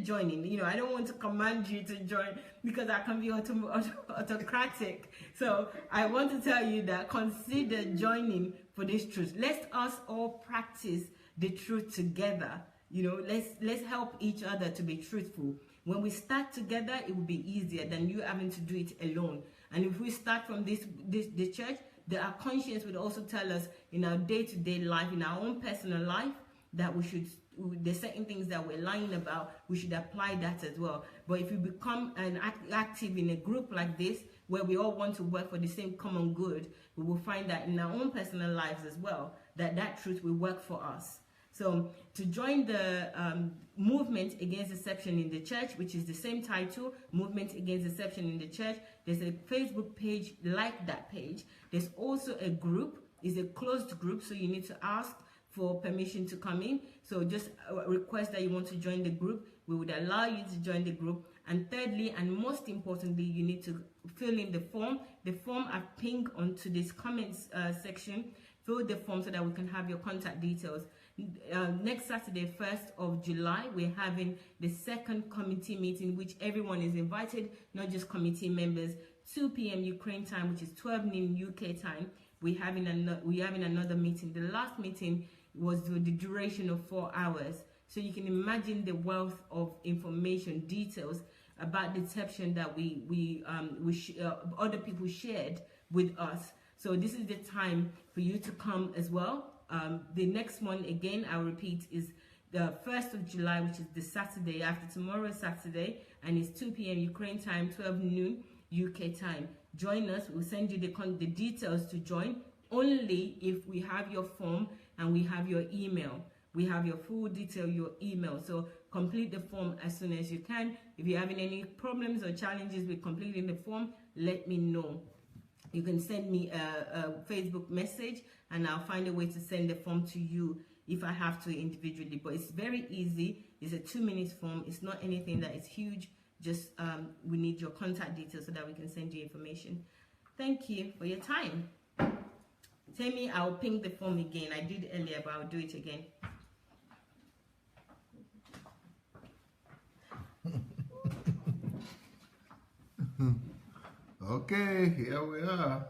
joining. You know, I don't want to command you to join because I can be autocratic. So I want to tell you that consider joining for this truth. Let us all practice the truth together. You know, let's help each other to be truthful. When we start together, it will be easier than you having to do it alone. And if we start from the church, our conscience would also tell us in our day-to-day life, in our own personal life, that there's certain things that we're lying about, we should apply that as well. But if we become active in a group like this, where we all want to work for the same common good, we will find that in our own personal lives as well, that truth will work for us. So to join the movement against deception in the church, which is the same title, Movement Against Deception in the Church, there's a Facebook page, like that page. There's also a group, it's a closed group, so you need to ask for permission to come in. So just request that you want to join the group. We would allow you to join the group. And thirdly, and most importantly, you need to fill in the form. The form I've pinned onto this comments section. Fill the form so that we can have your contact details. Next Saturday, 1st of July, we're having the second committee meeting, which everyone is invited, not just committee members. 2 p.m. Ukraine time, which is 12 noon UK time. We're having another meeting. The last meeting was the duration of 4 hours. So you can imagine the wealth of information, details about deception that other people shared with us. So this is the time for you to come as well. The next one, again, I'll repeat, is the 1st of July, which is the Saturday after tomorrow, Saturday, and it's 2 p.m. Ukraine time, 12 noon UK time. Join us. We'll send you the details to join only if we have your form and we have your email. We have your full detail, your email. So complete the form as soon as you can. If you're having any problems or challenges with completing the form, let me know. You can send me a Facebook message and I'll find a way to send the form to you if I have to individually. But it's very easy. It's a 2-minute form. It's not anything that is huge. Just we need your contact details so that we can send you information. Thank you for your time. Tell me, I'll ping the form again. I did earlier, but I'll do it again. Okay, here we are.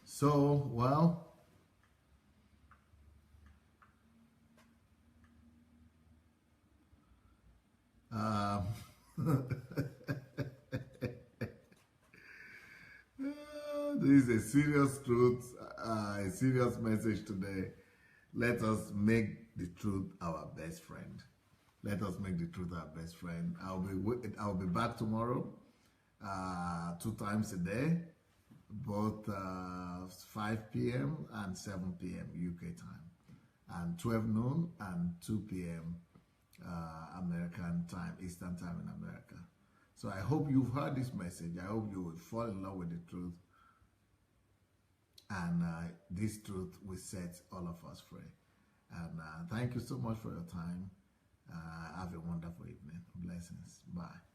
So, well, this is a serious truth, a serious message today. Let us make the truth our best friend. Let us make the truth our best friend. I'll be back tomorrow, 2 times a day, both 5 p.m. and 7 p.m. UK time, and 12 noon and 2 p.m. American time, Eastern time in America. So I hope you've heard this message. I hope you will fall in love with the truth And this truth will set all of us free. And thank you so much for your time. Have a wonderful evening. Blessings. Bye.